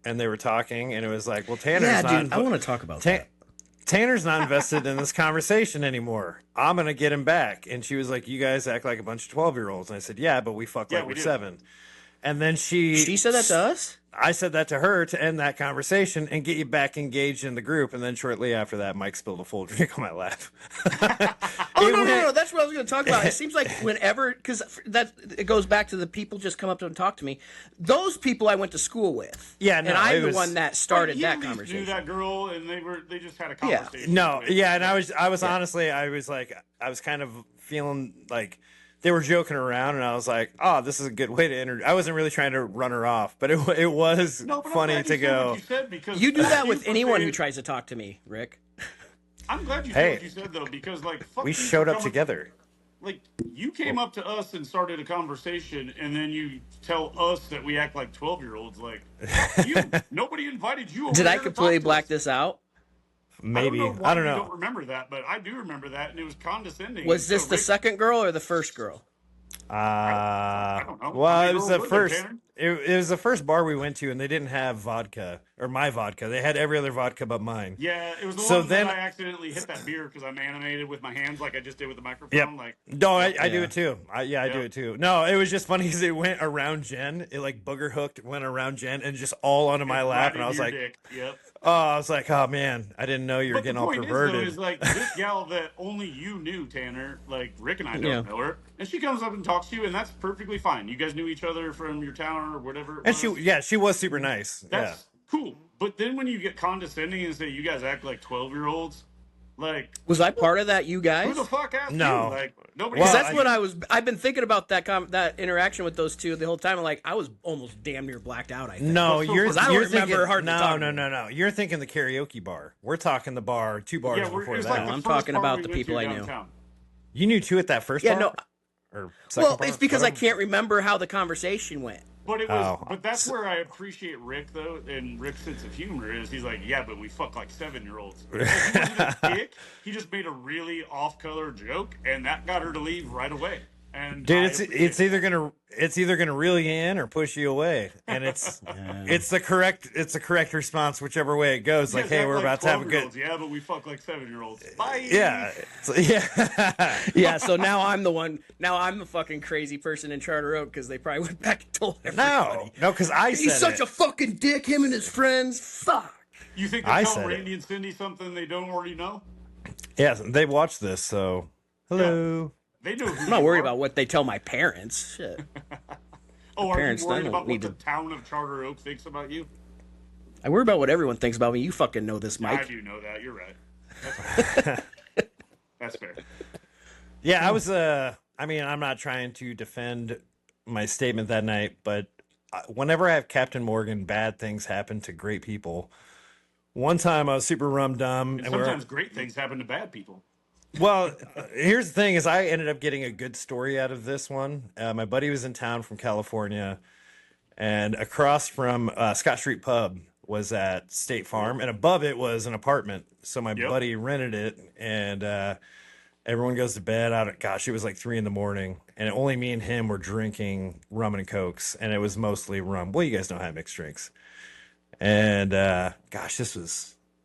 and they were talking, and it was like, well, Tanner's not. Dude, I want to talk about that. Tanner's not invested in this conversation anymore. I'm going to get him back. And she was like, you guys act like a bunch of 12-year-olds. And I said, yeah, but we fuck like we're 7. And then she said that to us? I said that to her to end that conversation and get you back engaged in the group. And then shortly after that, Mike spilled a full drink on my lap. No. That's what I was going to talk about. It seems like whenever, because it goes back to the people just come up and talk to me. Those people I went to school with. Yeah, no, and I'm the one that started that He conversation. knew that girl, and they just had a conversation. No, yeah, and I was honestly, I was kind of feeling like they were joking around, and I was like, oh, this is a good way to enter. I wasn't really trying to run her off, but it was funny to go. You do that with anyone who tries to talk to me, Rick. I'm glad you said what you said, though, because, like, fuck we you showed up for together. Like, you came up to us and started a conversation, and then you tell us that we act like 12-year-olds. Like, nobody invited you over. Did I completely black this out? Maybe. I don't know. I don't remember that, but I do remember that, and it was condescending. Was this the second girl or the first girl? I don't know. Well, it was the first. It was the first bar we went to, and they didn't have vodka or my vodka. They had every other vodka but mine. Yeah, it was the one that I accidentally hit that beer because I'm animated with my hands like I just did with the microphone. Yep. Like, no, I do it too. I do it too. No, it was just funny because it went around Jen. It like booger hooked, went around Jen, and just all onto my lap, and I was like, Yep. Oh, I was like, oh man, I didn't know you were getting all perverted. Is like this gal that only you knew, Tanner. Like Rick and I don't know her, and she comes up and talks to you, and that's perfectly fine. You guys knew each other from your town or whatever. And she was super nice. That's cool. But then when you get condescending and say you guys act like 12-year-olds, like, was I part of that? You guys? Who the fuck asked you? Like, nobody. Because that's what I've been thinking about that interaction with those two the whole time. Like I was almost damn near blacked out. I think. No, you're remember thinking, hard to talk about. No. You're thinking the karaoke bar. We're talking the bar 2 bars before that. I'm talking about the people I knew. You knew 2 at that first bar? No. or second Well, part? it's because I Whatever. can't remember how the conversation went. But it was, Oh. but that's where I appreciate Rick though, and Rick's sense of humor is he's like, yeah, but we fuck like 7-year-olds. Like, he wasn't a dick. He just made a really off-color joke, and that got her to leave right away. And Dude, I it's appreciate it's either gonna reel you in or push you away, and it's the correct response whichever way it goes. that. Like, Yeah, hey, we're about to have a good 12-year-olds. Yeah, but we fuck like 7-year-olds. Bye. yeah, yeah. Yeah, so now I'm the one. Now I'm the fucking crazy person in Charter Oak because they probably went back and told everybody. No, because I said He's such it. a fucking dick. Him and his friends. Fuck. You think I they tell said Randy and Cindy something they don't already know? Yeah, they watched this, so hello. They know. Who I'm not you worried are. about what they tell my parents. Shit. Oh, are parents you worried don't about what need the to- town of Charter Oak thinks about you? I worry about what everyone thinks about me. You fucking know this, I Mike. do know that. You're right. That's fair. That's fair. Yeah, I was. I mean, I'm not trying to defend my statement that night, but whenever I have Captain Morgan, bad things happen to great people. One time I was super rum dum, And sometimes great things happen to bad people. well, here's the thing: is I ended up getting a good story out of this one. My buddy was in town from California, and across from Scott Street Pub was at State Farm, and above it was an apartment. So my Yep. buddy rented it, and everyone goes to bed out at, gosh, it was like 3 a.m, and only me and him were drinking rum and cokes, and it was mostly rum. Well, you guys know how to mix drinks. And gosh,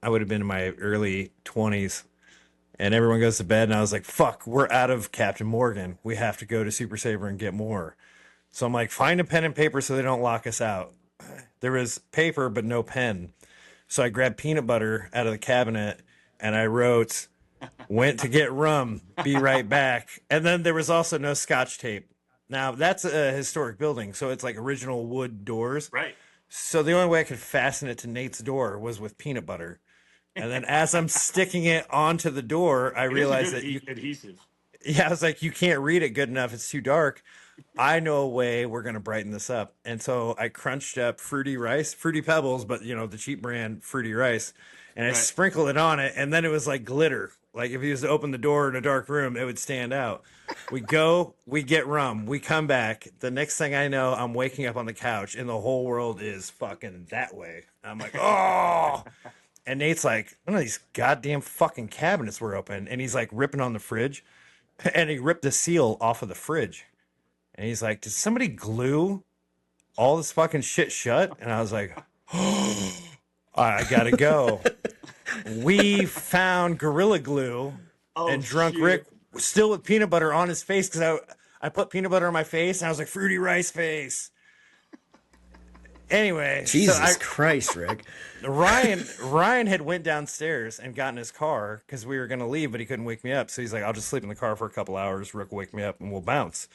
I would have been in my early 20s, and everyone goes to bed, and I was like, fuck, we're out of Captain Morgan. We have to go to Super Saver and get more. So I'm like, find a pen and paper so they don't lock us out. There was paper, but no pen. So I grabbed peanut butter out of the cabinet, and I wrote, went to get rum, be right back. And then there was also no scotch tape. Now, that's a historic building, so it's like original wood doors. Right. So the only way I could fasten it to Nate's door was with peanut butter. And then as I'm sticking it onto the door, I It is a realized good that you, adhesive. yeah, I was like, you can't read it good enough. It's too dark. I know a way we're going to brighten this up. And so I crunched up fruity rice, fruity pebbles, but you know, the cheap brand fruity rice. And I Right. sprinkled it on it. And then it was like glitter. Like if you was to open the door in a dark room, it would stand out. We go, we get rum, we come back. The next thing I know, I'm waking up on the couch and the whole world is fucking that way. I'm like, oh. And Nate's like, none of these goddamn fucking cabinets were open. And he's like ripping on the fridge. And he ripped the seal off of the fridge. And he's like, did somebody glue all this fucking shit shut? And I was like, oh, I gotta go. We found Gorilla Glue Oh, and Drunk shit. Rick still with peanut butter on his face because I put peanut butter on my face and I was like, fruity rice face. Anyway, Jesus so Christ, Rick. Ryan had went downstairs and got in his car because we were going to leave, but he couldn't wake me up. So he's like, I'll just sleep in the car for a couple hours. Rick will wake me up and we'll bounce.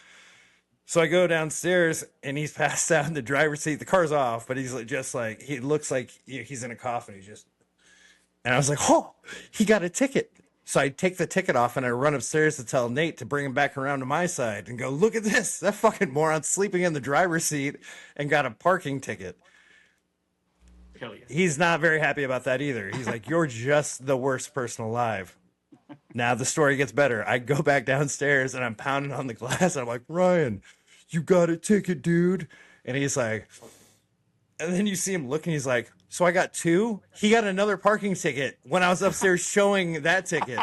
So I go downstairs and he's passed out in the driver's seat. The car's off, but he's like, just like, he looks like he's in a coffin. He's just, and I was like, oh, he got a ticket. So I take the ticket off and I run upstairs to tell Nate to bring him back around to my side and go, look at this. That fucking moron sleeping in the driver's seat and got a parking ticket. Hell yeah. He's not very happy about that either. He's like, you're just the worst person alive. Now the story gets better. I go back downstairs and I'm pounding on the glass. And I'm like, Ryan, you got a ticket, dude. And he's like, and then you see him looking. He's like, so I got two? He got another parking ticket when I was upstairs showing that ticket.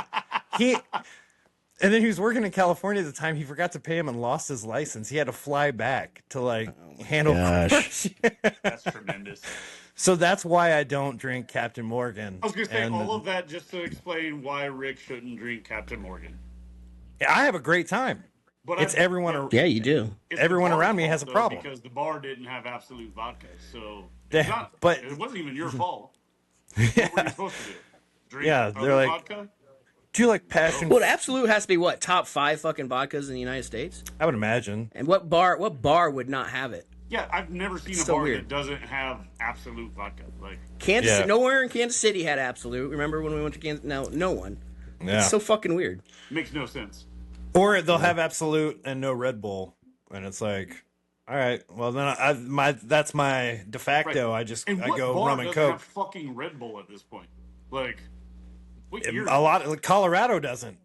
And then he was working in California at the time. He forgot to pay him and lost his license. He had to fly back to like handle. gosh. That's tremendous. So that's why I don't drink Captain Morgan. I was going to say And all of that just to explain why Rick shouldn't drink Captain Morgan. I have a great time. But It's I- everyone. but Yeah, you do. it's everyone the bar's around me fault, has a though, problem. because the bar didn't have Absolute vodka. So Yeah, it's not, but- it wasn't even your fault. What were you supposed to do? Drink Yeah, other they're like- vodka? Do you like passion? Well, Absolute has to be what, top 5 fucking vodkas in the United States? I would imagine. And what bar would not have it? Yeah, I've never seen a So bar weird. that doesn't have Absolute vodka. Like, Kansas, Yeah. nowhere in Kansas City had Absolute. Remember when we went to Kansas? No one. Yeah. It's so fucking weird. makes no sense. Or they'll have Absolute and no Red Bull, and it's like, all right, well then that's my de facto. Right. I what go bar rum and doesn't coke. have fucking Red Bull at this point? Like, what year? A lot. Colorado doesn't.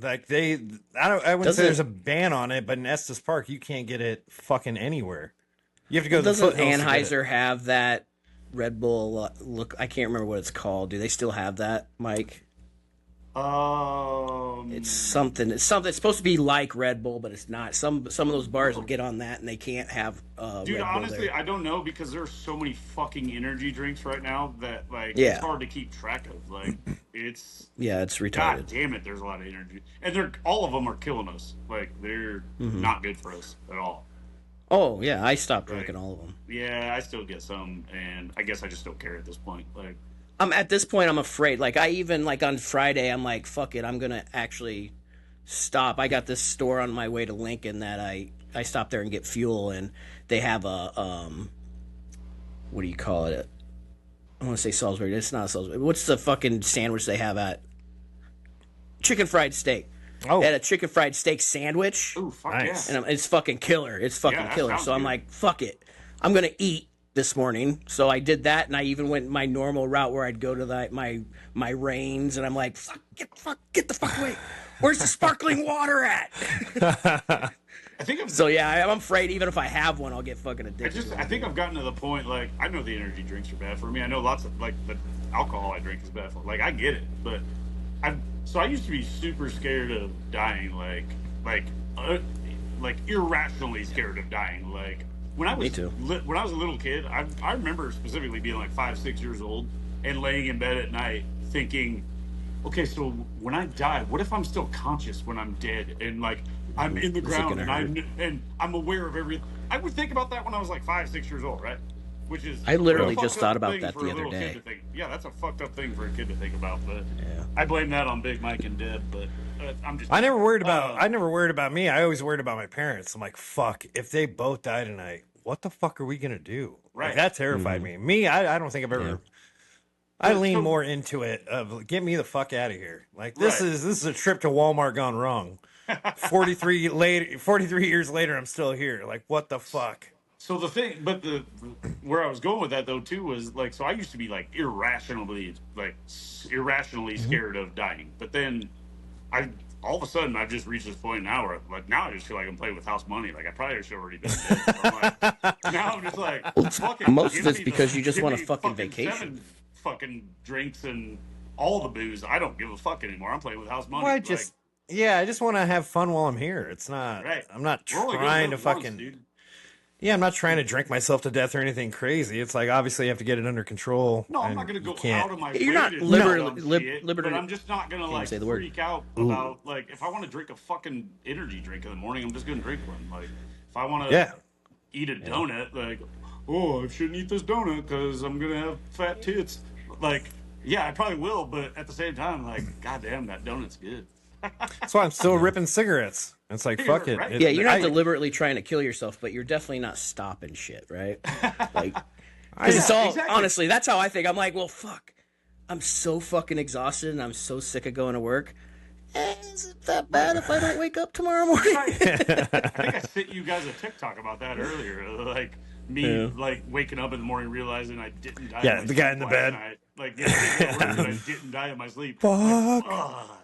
Like I wouldn't say Doesn't- there's a ban on it, but in Estes Park, you can't get it fucking anywhere. You have to go to the Doesn't foothills to get it. Anheuser have that Red Bull look? I can't remember what it's called. Do they still have that, Mike? It's something. It's something. It's supposed to be like Red Bull, but it's not. Some of those bars will get on that, and they can't have. Dude, Red Bull honestly, there. I don't know because there's so many fucking energy drinks right now that like Yeah. it's hard to keep track of. Like it's Yeah, it's God retarded. damn it, there's a lot of energy, and they're all of them are killing us. Like they're not good for us at all. Oh yeah, I stopped drinking all of them. Yeah, I still get some, and I guess I just don't care at this point. Like, I'm at this point. I'm afraid. Like I even like on Friday, I'm like, fuck it. I'm gonna actually stop. I got this store on my way to Lincoln that I stop there and get fuel, and they have a what do you call it? I want to say Salisbury. It's not Salisbury. What's the fucking sandwich they have at chicken fried steak? Oh. They had a chicken fried steak sandwich, ooh, fuck Nice. yeah. and it's fucking killer. It's fucking Yeah, that killer. sounds So I'm good. like, fuck it. I'm gonna eat this morning. So I did that, and I even went my normal route where I'd go to my Reigns, and I'm like, get the fuck away. Where's the sparkling water at? I think So yeah, I'm afraid even if I have one, I'll get fucking addicted. I think I've gotten to the point like I know the energy drinks are bad for me. I know lots of like the alcohol I drink is bad for. Like I get it, but I used to be super scared of dying, like irrationally scared of dying. Like when I was Me too. When I was a little kid, I remember specifically being like 5-6 years old and laying in bed at night thinking, okay, so when I die, what if I'm still conscious when I'm dead and like I'm in the ground gonna and I'm aware of everything. I would think about that when I was like 5-6 years old, right? Which is I literally a fucked just up thought about thing that for the a other little kid day. to think. Yeah, that's a fucked up thing for a kid to think about. But Yeah. I blame that on Big Mike and Deb. But I'm just. I never worried about me. I always worried about my parents. I'm like, fuck, if they both die tonight, what the fuck are we gonna do? Right. Like, that terrified me. Me, I don't think I've ever. Yeah. I Well, lean so- more into it of get me the fuck out of here. Like this Right. is a trip to Walmart gone wrong. 43 years later, I'm still here. Like what the fuck? So the thing, but where I was going with that though too was like, so I used to be like irrationally scared of dying, but then I all of a sudden I've just reached this point now where like now I just feel like I'm playing with house money. Like I probably should have already been dead. So I'm like, now I'm just like, fuck it, Most give of it's me because you just give want a me fucking vacation. 7 fucking drinks and all the booze. I don't give a fuck anymore. I'm playing with house money. Well, I Like, just I just want to have fun while I'm here. It's not. right. I'm not We're only gonna trying to live once, fucking. dude. Yeah, I'm not trying to drink myself to death or anything crazy. It's like obviously you have to get it under control. No, I'm and not going to you go can't- out of my You're way not to do liberal- dumb lib- shit, liberal- but I'm just not going to like say the word. freak out about like if I want to drink a fucking energy drink in the morning, I'm just going to drink one. Like if I want to Yeah. eat a donut, like oh I shouldn't eat this donut because I'm going to have fat tits. Like yeah, I probably will, but at the same time, like goddamn, that donut's good. That's why I'm still ripping cigarettes. It's like fuck it. Right. It- Yeah, you're not I- deliberately trying to kill yourself, but you're definitely not stopping shit, right? Like, I- because it's all exactly. honestly, that's how I think. I'm like, well, fuck, I'm so fucking exhausted, and I'm so sick of going to work. Is it that bad if I don't wake up tomorrow morning? I think I sent you guys a TikTok about that earlier. Like me, like waking up in the morning realizing I didn't die. Yeah, in my the guy sleep in the last bed. night. Like yeah, I didn't die in my sleep. Fuck. Fuck.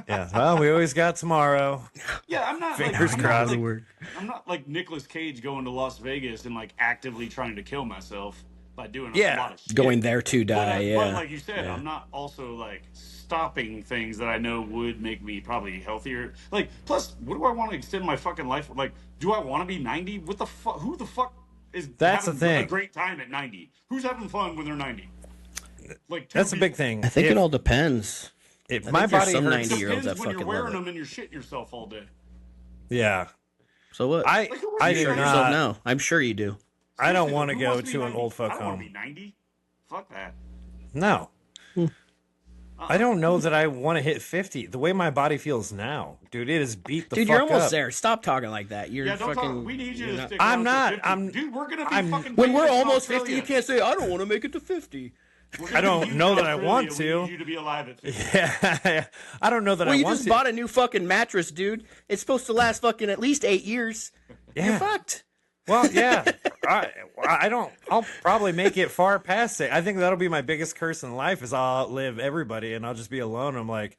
Yeah. Well, we always got tomorrow. Yeah, I'm not. Fingers like, crossed. I'm not like Nicolas Cage going to Las Vegas and like actively trying to kill myself by doing Yeah. a lot of shit. Going there to But, die, yeah. but like you said, I'm not also like stopping things that I know would make me probably healthier. Like, plus, what do I want to extend my fucking life? Like, do I want to be 90? What the fuck? Who the fuck is That's having the thing. a great time at 90? Who's having fun when they're 90? Like, two That's a big people. thing. I think if, it all depends. If I my think there's body some hurts, 90-year-olds that Depends when you're fucking wearing love it. them and you're shitting yourself all day. yeah. So what? I who I would do shit yourself not. now. I'm sure you do. I don't Seriously, want to who go wants be to an 90? old folk I don't want to home. be 90. Fuck that. No. I don't know that I want to hit 50. The way my body feels now, dude, it is beat the Dude, fuck you're almost up. there. Stop talking like that. You're Yeah, don't fucking. talk. We need you you're to not- stick I'm around for not. 50. I'm- Dude, we're gonna be I'm- fucking. When we're famous in almost 50, Australia. you can't say, I don't want to make it to 50. We're gonna I don't be huge know in that I want Australia. We to. need you to be alive at 50. Yeah, I don't know that Well, I you want just to. bought a new fucking mattress, dude. It's supposed to last fucking at least 8 years. You're Yeah. fucked. Well, yeah, I don't. I'll probably make it far past it. I think that'll be my biggest curse in life is I'll outlive everybody and I'll just be alone. I'm like,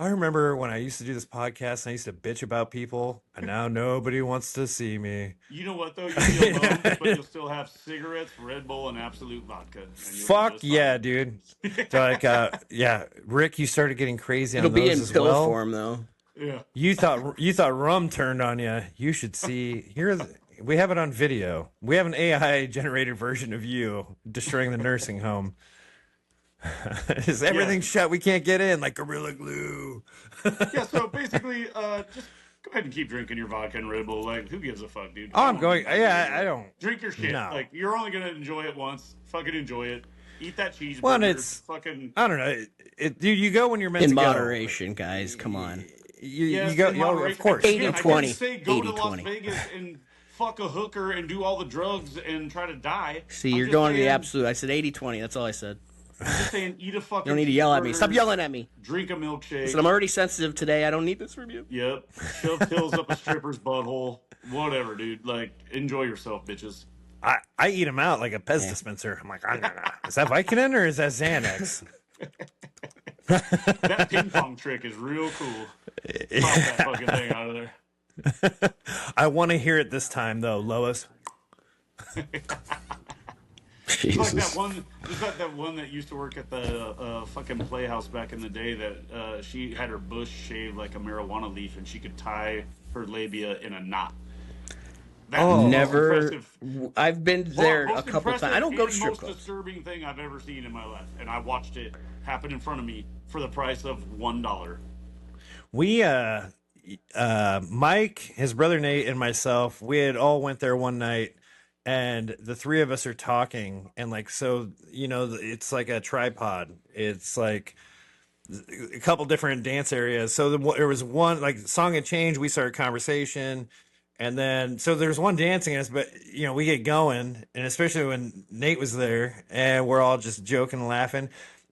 I remember when I used to do this podcast and I used to bitch about people, and now nobody wants to see me. You know what though? You'll be alone, but you'll still have cigarettes, Red Bull, and Absolute vodka, and you'll be Fuck just yeah, fine. dude. So like, yeah, Rick, you started getting crazy It'll on be those in as pill well. form though. Yeah. You thought rum turned on you. You should see here. We have it on video. We have an AI generated version of you destroying the nursing home. Is everything shut? We can't get in like Gorilla Glue. Yeah. So basically, just go ahead and keep drinking your vodka and Red Bull. Like, who gives a fuck, dude? Oh, I'm going. Yeah, I don't. Drink your shit. No. Like, you're only gonna enjoy it once. Fucking enjoy it. Eat that cheeseburger. Well, it's fucking. I don't know. Dude, you go when you're meant In to go. moderation, guys. Come on. You go. in Of moderation. course. 80, I 20. didn't say go to 80, Las 20. Vegas and fuck a hooker and do all the drugs and try to die. See, I'm you're just going to the saying- absolute. I said 80-20. That's all I said. I'm just saying, eat a fucking. You don't need to yell at me. Stop cheeseburger, yelling at me. Drink a milkshake. Listen, I'm already sensitive today. I don't need this from you. Yep. Shove pills up a stripper's butthole. Whatever, dude. Like, enjoy yourself, bitches. I eat them out like a Pez dispenser. I'm like, is that Vicodin or is that Xanax? That ping pong trick is real cool. Pop that fucking thing out of there. I want to hear it this time though, Lois. It's like Jesus. that one. It's like that one that used to work at the fucking Playhouse back in the day. That she had her bush shaved like a marijuana leaf, and she could tie her labia in a knot. That was the most Never. impressive- I've been there most a couple impressive times. I don't go to and strip most clubs. disturbing thing I've ever seen in my life, and I watched it happen in front of me for the price of $1. We Mike, his brother Nate, and myself, we had all went there one night, and the three of us are talking, and like, so it's like a tripod. It's like a couple different dance areas. So there was one like song had changed. We started conversation, and then so there's one dancing us, but we get going, and especially when Nate was there, and we're all just joking and laughing.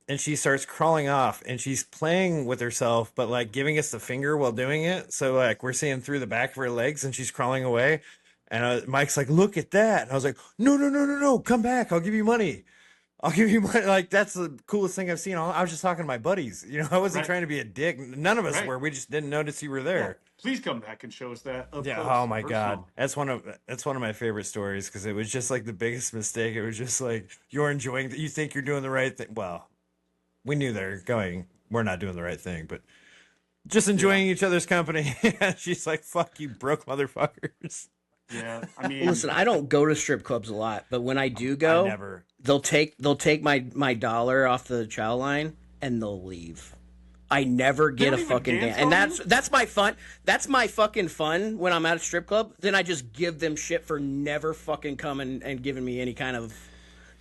And she starts crawling off, and she's playing with herself, but like giving us the finger while doing it. So like we're seeing through the back of her legs, and she's crawling away. And Mike's like, "Look at that!" And I was like, "No, no, no, no, no! Come back! I'll give you money. I'll give you money." Like that's the coolest thing I've seen. I was just talking to my buddies. I wasn't Right. trying to be a dick. None of us Right. were. We just didn't notice you were there. Please come back and show us that. Up Yeah. close, Oh my god, personal. that's one of my favorite stories because it was just like the biggest mistake. It was just like you're enjoying. You think you're doing the right thing. Well, we knew they're going. We're not doing the right thing, but just enjoying each other's company. She's like, "Fuck you, broke motherfuckers." Yeah, I mean, Listen, I don't go to strip clubs a lot, but when I do I go, never. they'll take my dollar off the chow line and they'll leave. I never get a don't even fucking dance dance, and on that's my fun. That's my fucking fun when I'm at a strip club. Then I just give them shit for never fucking coming and giving me any kind of.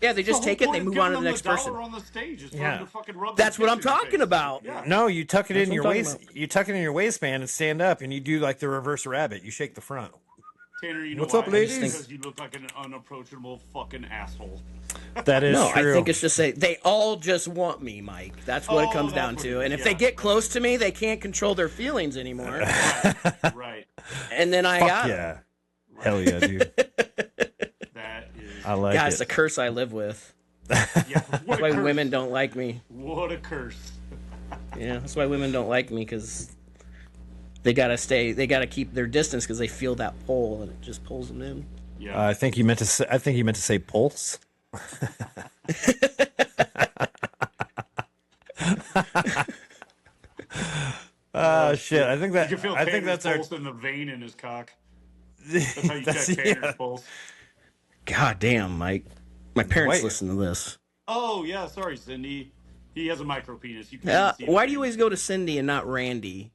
Yeah, they just the whole take it and they point of move on to giving the them next dollar person. on the stage is for Yeah. them to fucking rub That's their what I'm tits in your talking face. about. Yeah. No, you tuck it That's in what your I'm talking waist. about. You tuck it in your waistband and stand up, and you do like the reverse rabbit. You shake the front. Tanner, you know What's why? up, ladies? Because you look like an unapproachable fucking asshole. That is No, true. I think it's just they all just want me, Mike. That's what it Oh, comes that's down what to. it And is. if they Yeah. get close to me, they can't control their feelings anymore. Right. And then I Fuck got 'em. yeah. Hell yeah, dude. That is. I like Yeah, it. it's a curse I live with. Yeah. That's What why a curse. women don't like me. What a curse. Yeah, that's why women don't like me because they gotta keep their distance because they feel that pull and it just pulls them in. Yeah. I think you meant to say. I think you meant to say pulse. Shit. I think that. you can feel I think Tanner's that's our. pulse in the vein in his cock. That's how you check That's- Tanner's yeah. pulse. God damn, Mike. My parents Wait. listen to this. Oh yeah, sorry, Cindy. He has a micro penis. You can't see Why do you always go to Cindy and not Randy?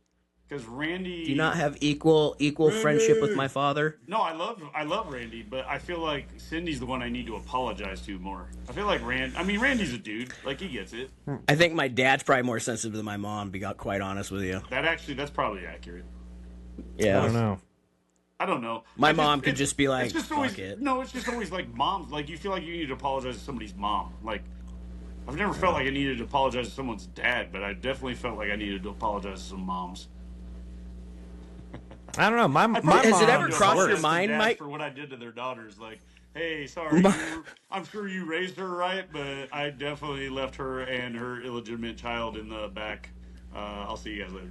Because Randy. Do you not have equal friendship with my father? No, I love Randy, but I feel like Cindy's the one I need to apologize to more. I feel like Randy's a dude. Like, he gets it. I think my dad's probably more sensitive than my mom, to be quite honest with you. That's probably accurate. Yeah. I don't know. I don't know. My I mom could just be like, it's just "Fuck always, it." No, it's just always like moms. Like, you feel like you need to apologize to somebody's mom. Like, I've never felt like I needed to apologize to someone's dad, but I definitely felt like I needed to apologize to some moms. I don't know. My Has mom it ever is crossed your worse. mind, Dads Mike? For what I did to their daughters, like, hey, sorry, I'm sure you raised her right, but I definitely left her and her illegitimate child in the back I'll see you guys later.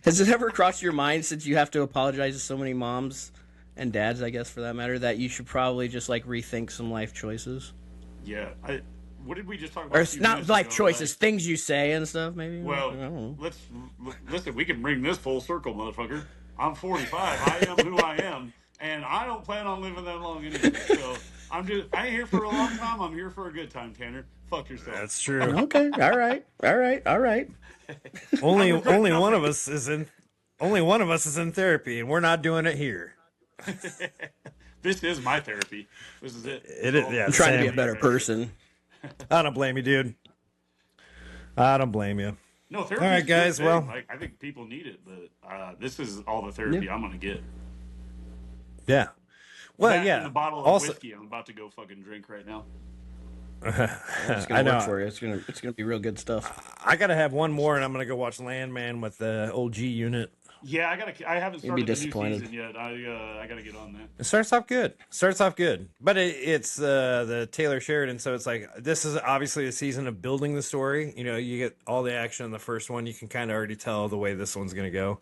Has it ever crossed your mind, since you have to apologize to so many moms and dads, I guess, for that matter, that you should probably just like rethink some life choices? Yeah. What did we just talk about? Or a few not minutes life ago? choices, things you say and stuff, maybe? I Well, don't know. listen. We can bring this full circle, motherfucker. I'm 45. I am who I am, and I don't plan on living that long anyway. So I ain't here for a long time. I'm here for a good time, Tanner. Fuck yourself. That's true. Okay, all right. only I regret one nothing. of us is in therapy, and we're not doing it here. This is my therapy. This is it. It is. Yeah, I'm trying to be a same. better person. I don't blame you, dude. I don't blame you. No, therapy. All right, guys, well- like, I think people need it, but this is all the therapy I'm gonna get. Yeah. Well, That yeah. and the bottle of Also, whiskey I'm about to go fucking drink right now. It's I gonna know. work for you. It's gonna be real good stuff. I gotta have one more, and I'm gonna go watch Landman with the old G unit. Yeah, I haven't You'll be started the new disappointed. season yet. I gotta get on that. It starts off good, but it's the Taylor Sheridan, so it's like this is obviously a season of building the story. You know, you get all the action in the first one. You can kind of already tell the way this one's gonna go,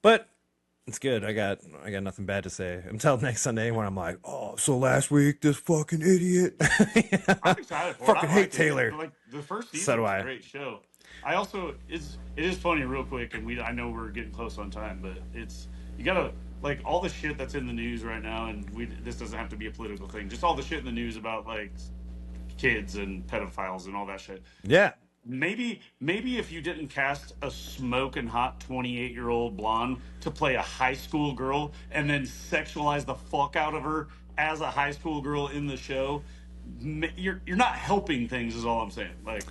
but it's good. I got nothing bad to say until next Sunday when I'm like, oh, so last week this fucking idiot. I'm excited for it. Fucking I hate like it. Taylor. Like the first season So do was I. a great show. I also it is funny real quick, and I know we're getting close on time, but you gotta like all the shit that's in the news right now, and this doesn't have to be a political thing. Just all the shit in the news about like kids and pedophiles and all that shit. Yeah. Maybe if you didn't cast a smoking hot 28-year-old blonde to play a high school girl and then sexualize the fuck out of her as a high school girl in the show, you're not helping things. Is all I'm saying. Like,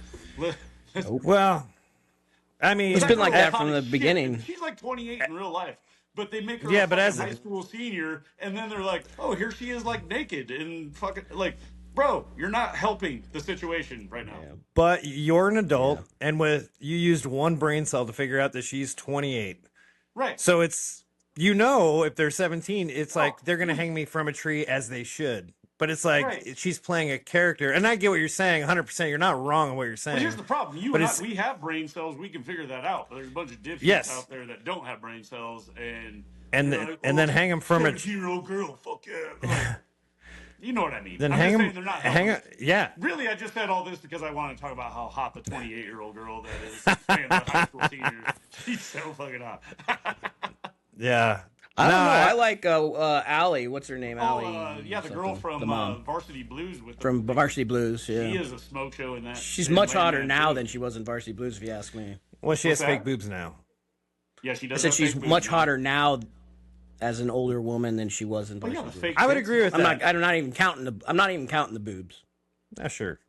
Well, I mean, It's been like that hot from the as shit. beginning. She's like 28 in real life. But they make her Yeah, a but fucking as a- high school senior, and then they're like, "Oh, here she is, like naked and fucking like, bro, you're not helping the situation right now." but you're an adult, and you used one brain cell to figure out that she's 28. Right. So it's if they're 17, it's like they're gonna hang me from a tree as they should. But it's like Right. she's playing a character, and I get what you're saying 100%. You're not wrong in what you're saying. But here's the problem: But we have brain cells. We can figure that out. But there's a bunch of dipshits Yes. out there that don't have brain cells, and then hang 'em from a 17-year-old girl. Fuck yeah! Like, you know what I mean? Then I'm hang just them. saying they're not Hang helping. yeah. Really, I just said all this because I want to talk about how hot the 28-year-old girl that is playing the high school senior. She's so fucking hot. Yeah. I don't know. I like Allie. What's her name? Allie. Yeah, the girl something. from The mom. Varsity Blues with From Varsity Blues. She Yeah. is a smoke show in that. She's in much Landman, hotter now too. than she was in Varsity Blues, if you ask me. Well, she has What's fake that? boobs now. Yeah, she I does. said have she's fake boobs much now. hotter now as an older woman than she was in Oh, yeah, Varsity the Blues. fake I would tits. agree with I'm that. not even counting the boobs. Yeah, sure.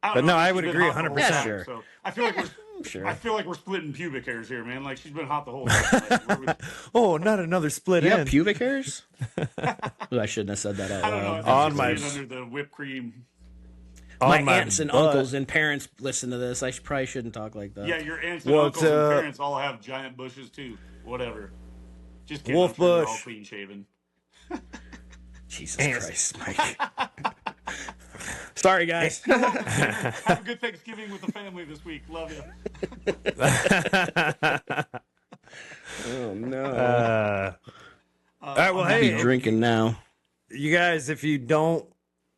I don't But know, no, I she's would been agree hot the whole 100%. time, Sure. So I feel like Sure. I feel like we're splitting pubic hairs here, man. Like she's been hot the whole time. Like, Oh, not another split You have end. pubic hairs? Ooh, I shouldn't have said that out I don't know. I loud. think On she's my- laying under the whipped cream. My On aunts and butt. uncles and parents listen to this. I probably shouldn't talk like that. Yeah, your aunts and What's uncles and up? parents all have giant bushes too. Whatever. Just kidding. Wolf I'm sure they're all bush. clean shaven. Jesus Ants. Christ, Mike. Sorry, guys. Have a good Thanksgiving with the family this week. Love you. Oh, no. All right, well, Be hey, drinking now. you guys, if you don't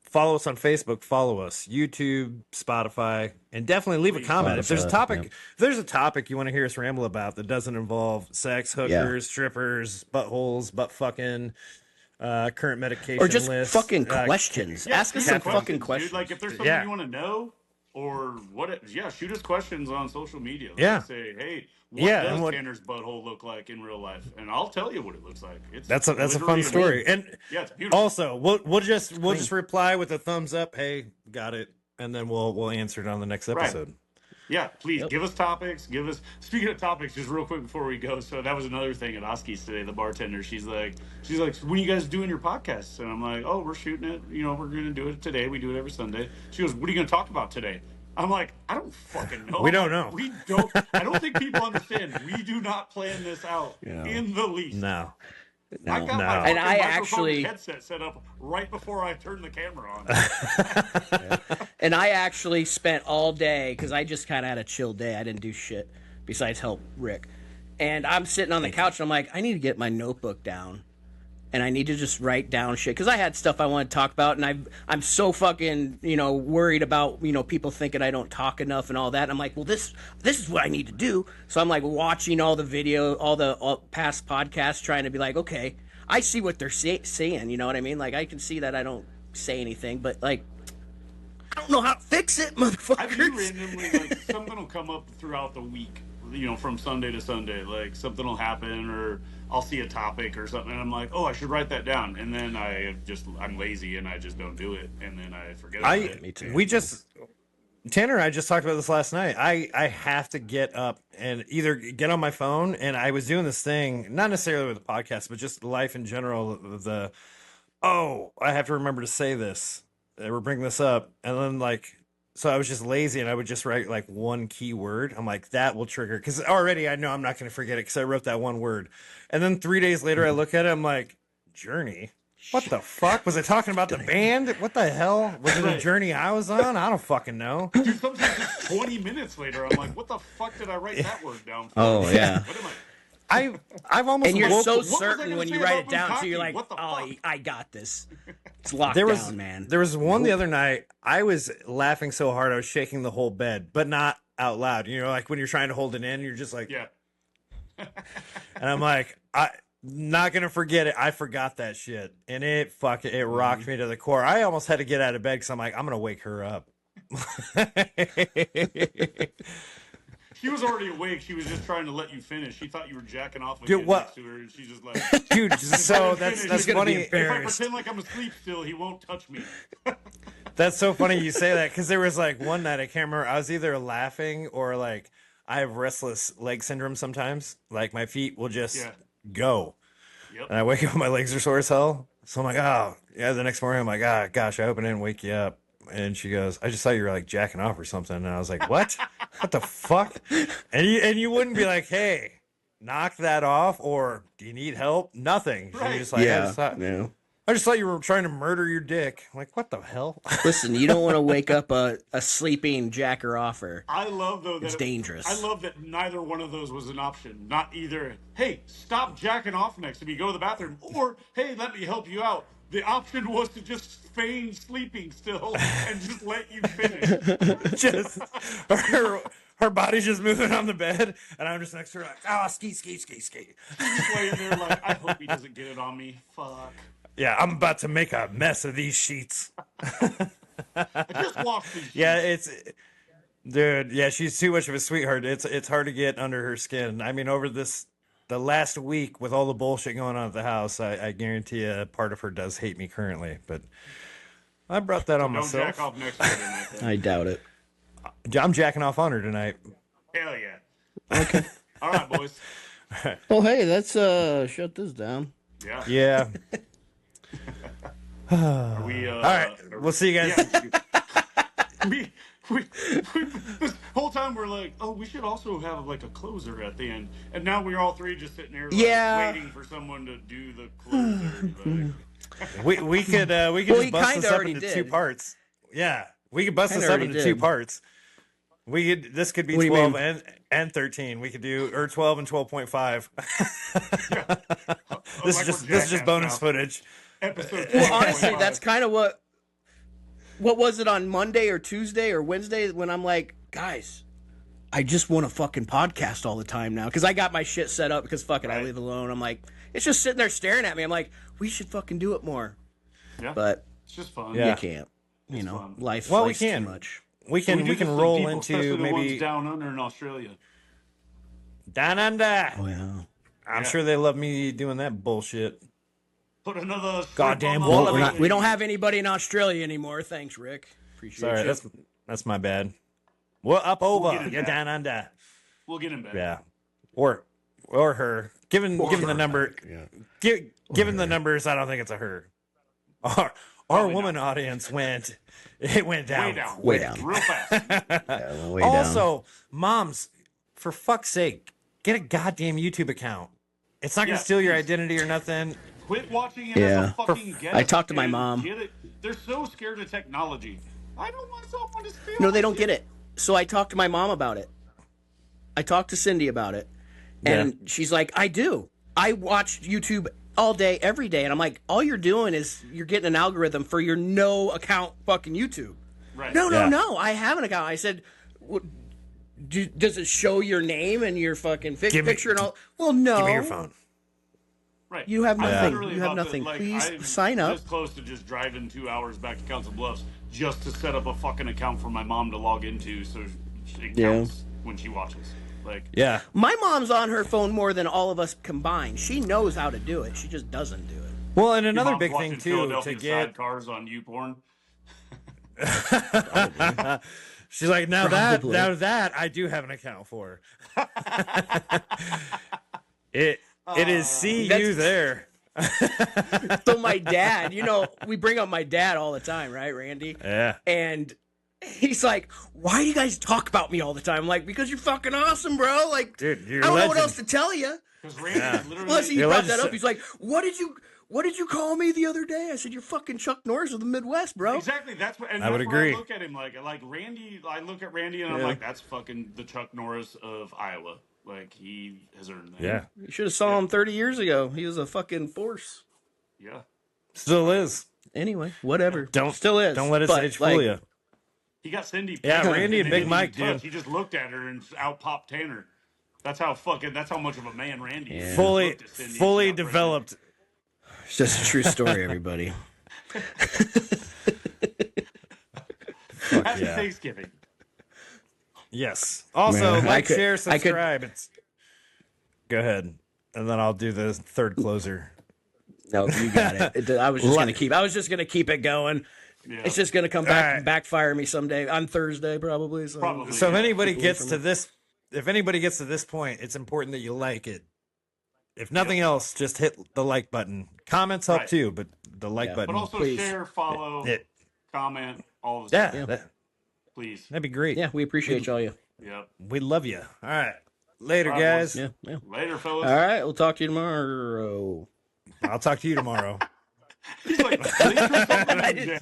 follow us on Facebook, follow us, YouTube, Spotify, and definitely leave a comment. If there's a Spotify, topic, yeah. if there's a topic you want to hear us ramble about that doesn't involve sex, hookers, strippers, buttholes, butt fucking, current medication Or just list, fucking questions. Ask us shoot some questions, fucking dude. questions. Like if there's something Yeah. you want to know or shoot us questions on social media. Like, Yeah. say, hey, what Yeah, does and what- Tanner's butthole look like in real life? And I'll tell you what it looks like. It's That's a literally fun story. amazing. And Yeah, it's beautiful. also, we'll just reply with a thumbs up. Hey, got it, and then we'll answer it on the next episode. Yeah, please give us topics. Speaking of topics, just real quick before we go. So that was another thing at Oski's today. The bartender, she's like, when are you guys doing your podcasts? And I'm like, oh, we're shooting it. We're gonna do it today. We do it every Sunday. She goes, what are you gonna talk about today? I'm like, I don't fucking know. We don't know. I don't think people understand. We do not plan this out in the least. No, I No. got No. my And fucking I microphone actually- headset set up right before I turned the camera on. And I actually spent all day, because I just kind of had a chill day. I didn't do shit besides help Rick. And I'm sitting on the couch, and I'm like, I need to get my notebook down. And I need to just write down shit. Because I had stuff I want to talk about, and I'm so fucking, worried about, people thinking I don't talk enough and all that. And I'm like, well, this is what I need to do. So I'm like watching all the video, all the past podcasts, trying to be like, okay, I see what they're saying. You know what I mean? Like, I can see that I don't say anything, but, like, I don't know how to fix it, motherfuckers. I do randomly, like, something will come up throughout the week, from Sunday to Sunday. Like, something will happen, or I'll see a topic or something, and I'm like, oh, I should write that down. And then I'm lazy, and I just don't do it, and then I forget about it. Me too. Tanner and I just talked about this last night. I have to get up and either get on my phone, and I was doing this thing, not necessarily with the podcast, but just life in general. I have to remember to say this. We're bringing this up. And then, so I was just lazy, and I would just write, one key word. I'm like, that will trigger. Because already I know I'm not going to forget it because I wrote that one word. And then 3 days later, I look at it, I'm like, Journey? What the fuck? Was I talking about the band? What the hell? Was it a journey I was on? I don't fucking know. Dude, sometimes just 20 minutes later, I'm like, what the fuck did I write that word down for? Oh, yeah. What am I? I've almost And you're woke- so was I certain gonna when say you write about it down, so Bukkake? you're like, What the oh, fuck? I got this. It's locked there was down, man. there was one the other night. I was laughing so hard I was shaking the whole bed, but not out loud. Like when you're trying to hold it in, you're just like, Yeah. and I'm like, I not gonna forget it. I forgot that shit, and it rocked me to the core. I almost had to get out of bed because I'm like, I'm gonna wake her up. She was already awake. She was just trying to let you finish. She thought you were jacking off Dude, again what- next to her, and she's just like, Dude, so that's He's gonna funny. if I pretend like I'm asleep still, he won't touch me. That's so funny you say that, because there was one night, I can't remember, I was either laughing or I have restless leg syndrome sometimes. My feet will just go. Yep. And I wake up, my legs are sore as hell. So I'm like, oh, yeah, the next morning I'm like, ah, gosh, I hope I didn't wake you up. And she goes, I just thought you were jacking off or something. And I was like, what? What the fuck? And you wouldn't be like, hey, knock that off, or do you need help? Nothing. You're Right. just like, Yeah. I just thought you were trying to murder your dick. I'm like, what the hell? Listen, you don't want to wake up a sleeping jacker offer. I love, though, that It's dangerous. I love that neither one of those was an option. Not either, hey, stop jacking off next to me, go to the bathroom, or, hey, let me help you out. The option was to just feign sleeping still and just let you finish. Just her body's just moving on the bed, and I'm just next to her ski. She's laying there like, I hope he doesn't get it on me. Fuck. Yeah, I'm about to make a mess of these sheets. I just washed these. Yeah, dude, yeah, she's too much of a sweetheart. It's hard to get under her skin. I mean, over the last week with all the bullshit going on at the house, I guarantee you part of her does hate me currently, but I brought that on Don't myself. jack off next to her tonight, then. I doubt it. I'm jacking off on her tonight. Hell yeah. Okay. All right, boys. Oh, hey, let's shut this down. Yeah. Yeah. Are we, All right, we'll see you guys. Yeah. we this whole time we're like, oh, we should also have a closer at the end, and now we're all three just sitting there waiting for someone to do the closer. We could Well, just he bust kinda this up already into did. two parts. Yeah, we could bust Kinda this up already into two did. parts. This could be What do you 12 mean? and 13. We could do 12 and 12.5. This Like is we're just jackass bonus now. footage. Episode. Well, honestly, 4.5. that's kind of what was it on Monday or Tuesday or Wednesday when I'm like, guys, I just want a fucking podcast all the time now because I got my shit set up because fucking I Right. leave alone. I'm like, it's just sitting there staring at me. I'm like, we should fucking do it more, Yeah, but it's just fun. Yeah. you can't. You know, fun. life's Well, we life's can. too much. We can do this to roll people, especially into the ones maybe down under in Australia. down under. Oh yeah. I'm sure they love me doing that bullshit. Put another Goddamn strip on the wallaby. We don't have anybody in Australia anymore. Thanks, Rick. Appreciate Sorry, you. that's my bad. Well, up over. get it You're back. down under. We'll get him back. Yeah, or her. Given the number, given the numbers, I don't think it's a her. Our Probably woman not. audience went Way down. down. Way down. Real fast. Yeah, way down. Also, moms, for fuck's sake, get a goddamn YouTube account. It's not gonna steal your identity or nothing. Quit watching it as a fucking guest. I talked to my mom. Get it. They're so scared of technology. I don't want someone to steal. No, they don't get it. So I talked to my mom about it. I talked to Cindy about it. And she's like, I do. I watch YouTube all day, every day. And I'm like, all you're doing is you're getting an algorithm for your no account fucking YouTube. Right. No. I have an account. I said, does it show your name and your fucking picture and all? Well, no. Give me your phone. Right. You have nothing. Literally You have about nothing. like, Please I'm sign up. This close to just driving 2 hours back to Council Bluffs just to set up a fucking account for my mom to log into so it counts when she watches. Like, Yeah. My mom's on her phone more than all of us combined. She knows how to do it. She just doesn't do it. Well, and your another mom's big thing watching too to Philadelphia get. sidecars on YouPorn. She's like, now Probably. that I do have an account for. It is see you there. So my dad, we bring up my dad all the time, right, Randy? Yeah. And he's like, why do you guys talk about me all the time? I'm like, because you're fucking awesome, bro. Like, Dude, you're I don't know what legend. else to tell you. Because Randy literally. Plus, he You're brought legend. that up. He's like, what did you call me the other day? I said, you're fucking Chuck Norris of the Midwest, bro. Exactly. That's what. And I would that's where agree. I look at him like Randy. I look at Randy and I'm like, that's fucking the Chuck Norris of Iowa. Like, he has earned that. Yeah. You should have saw him 30 years ago. He was a fucking force. Yeah. Still is. Anyway, whatever. Don't Still is. Don't let his But, age fool you. He got Cindy. Yeah, pregnant, Randy and he Big didn't Mike, even touch. dude. He just looked at her and out popped Tanner. That's how much of a man Randy is. He Fully looked at Cindy and she got pregnant. developed. It's just a true story, everybody. Happy yeah. Thanksgiving. Yes. Also, Man, like, I could- share, subscribe. Go ahead, and then I'll do the third closer. No, you got it. I was just gonna keep it going. Yeah. It's just gonna come back All right. and backfire me someday on Thursday, probably. So. Probably. So if Yeah. anybody gets to this, point, it's important that you like it. If nothing else, just hit the like button. Comments help Right. too, but the like Yeah. button. But also Please. share, follow, It- comment, all the yeah, stuff. Please. that'd be great. Yeah, we appreciate y'all. You. Yep. We love you. All right, later, All right, guys. Yeah, yeah. Later, fellas. All right, we'll talk to you tomorrow. I'll talk to you tomorrow. He's like, "Please,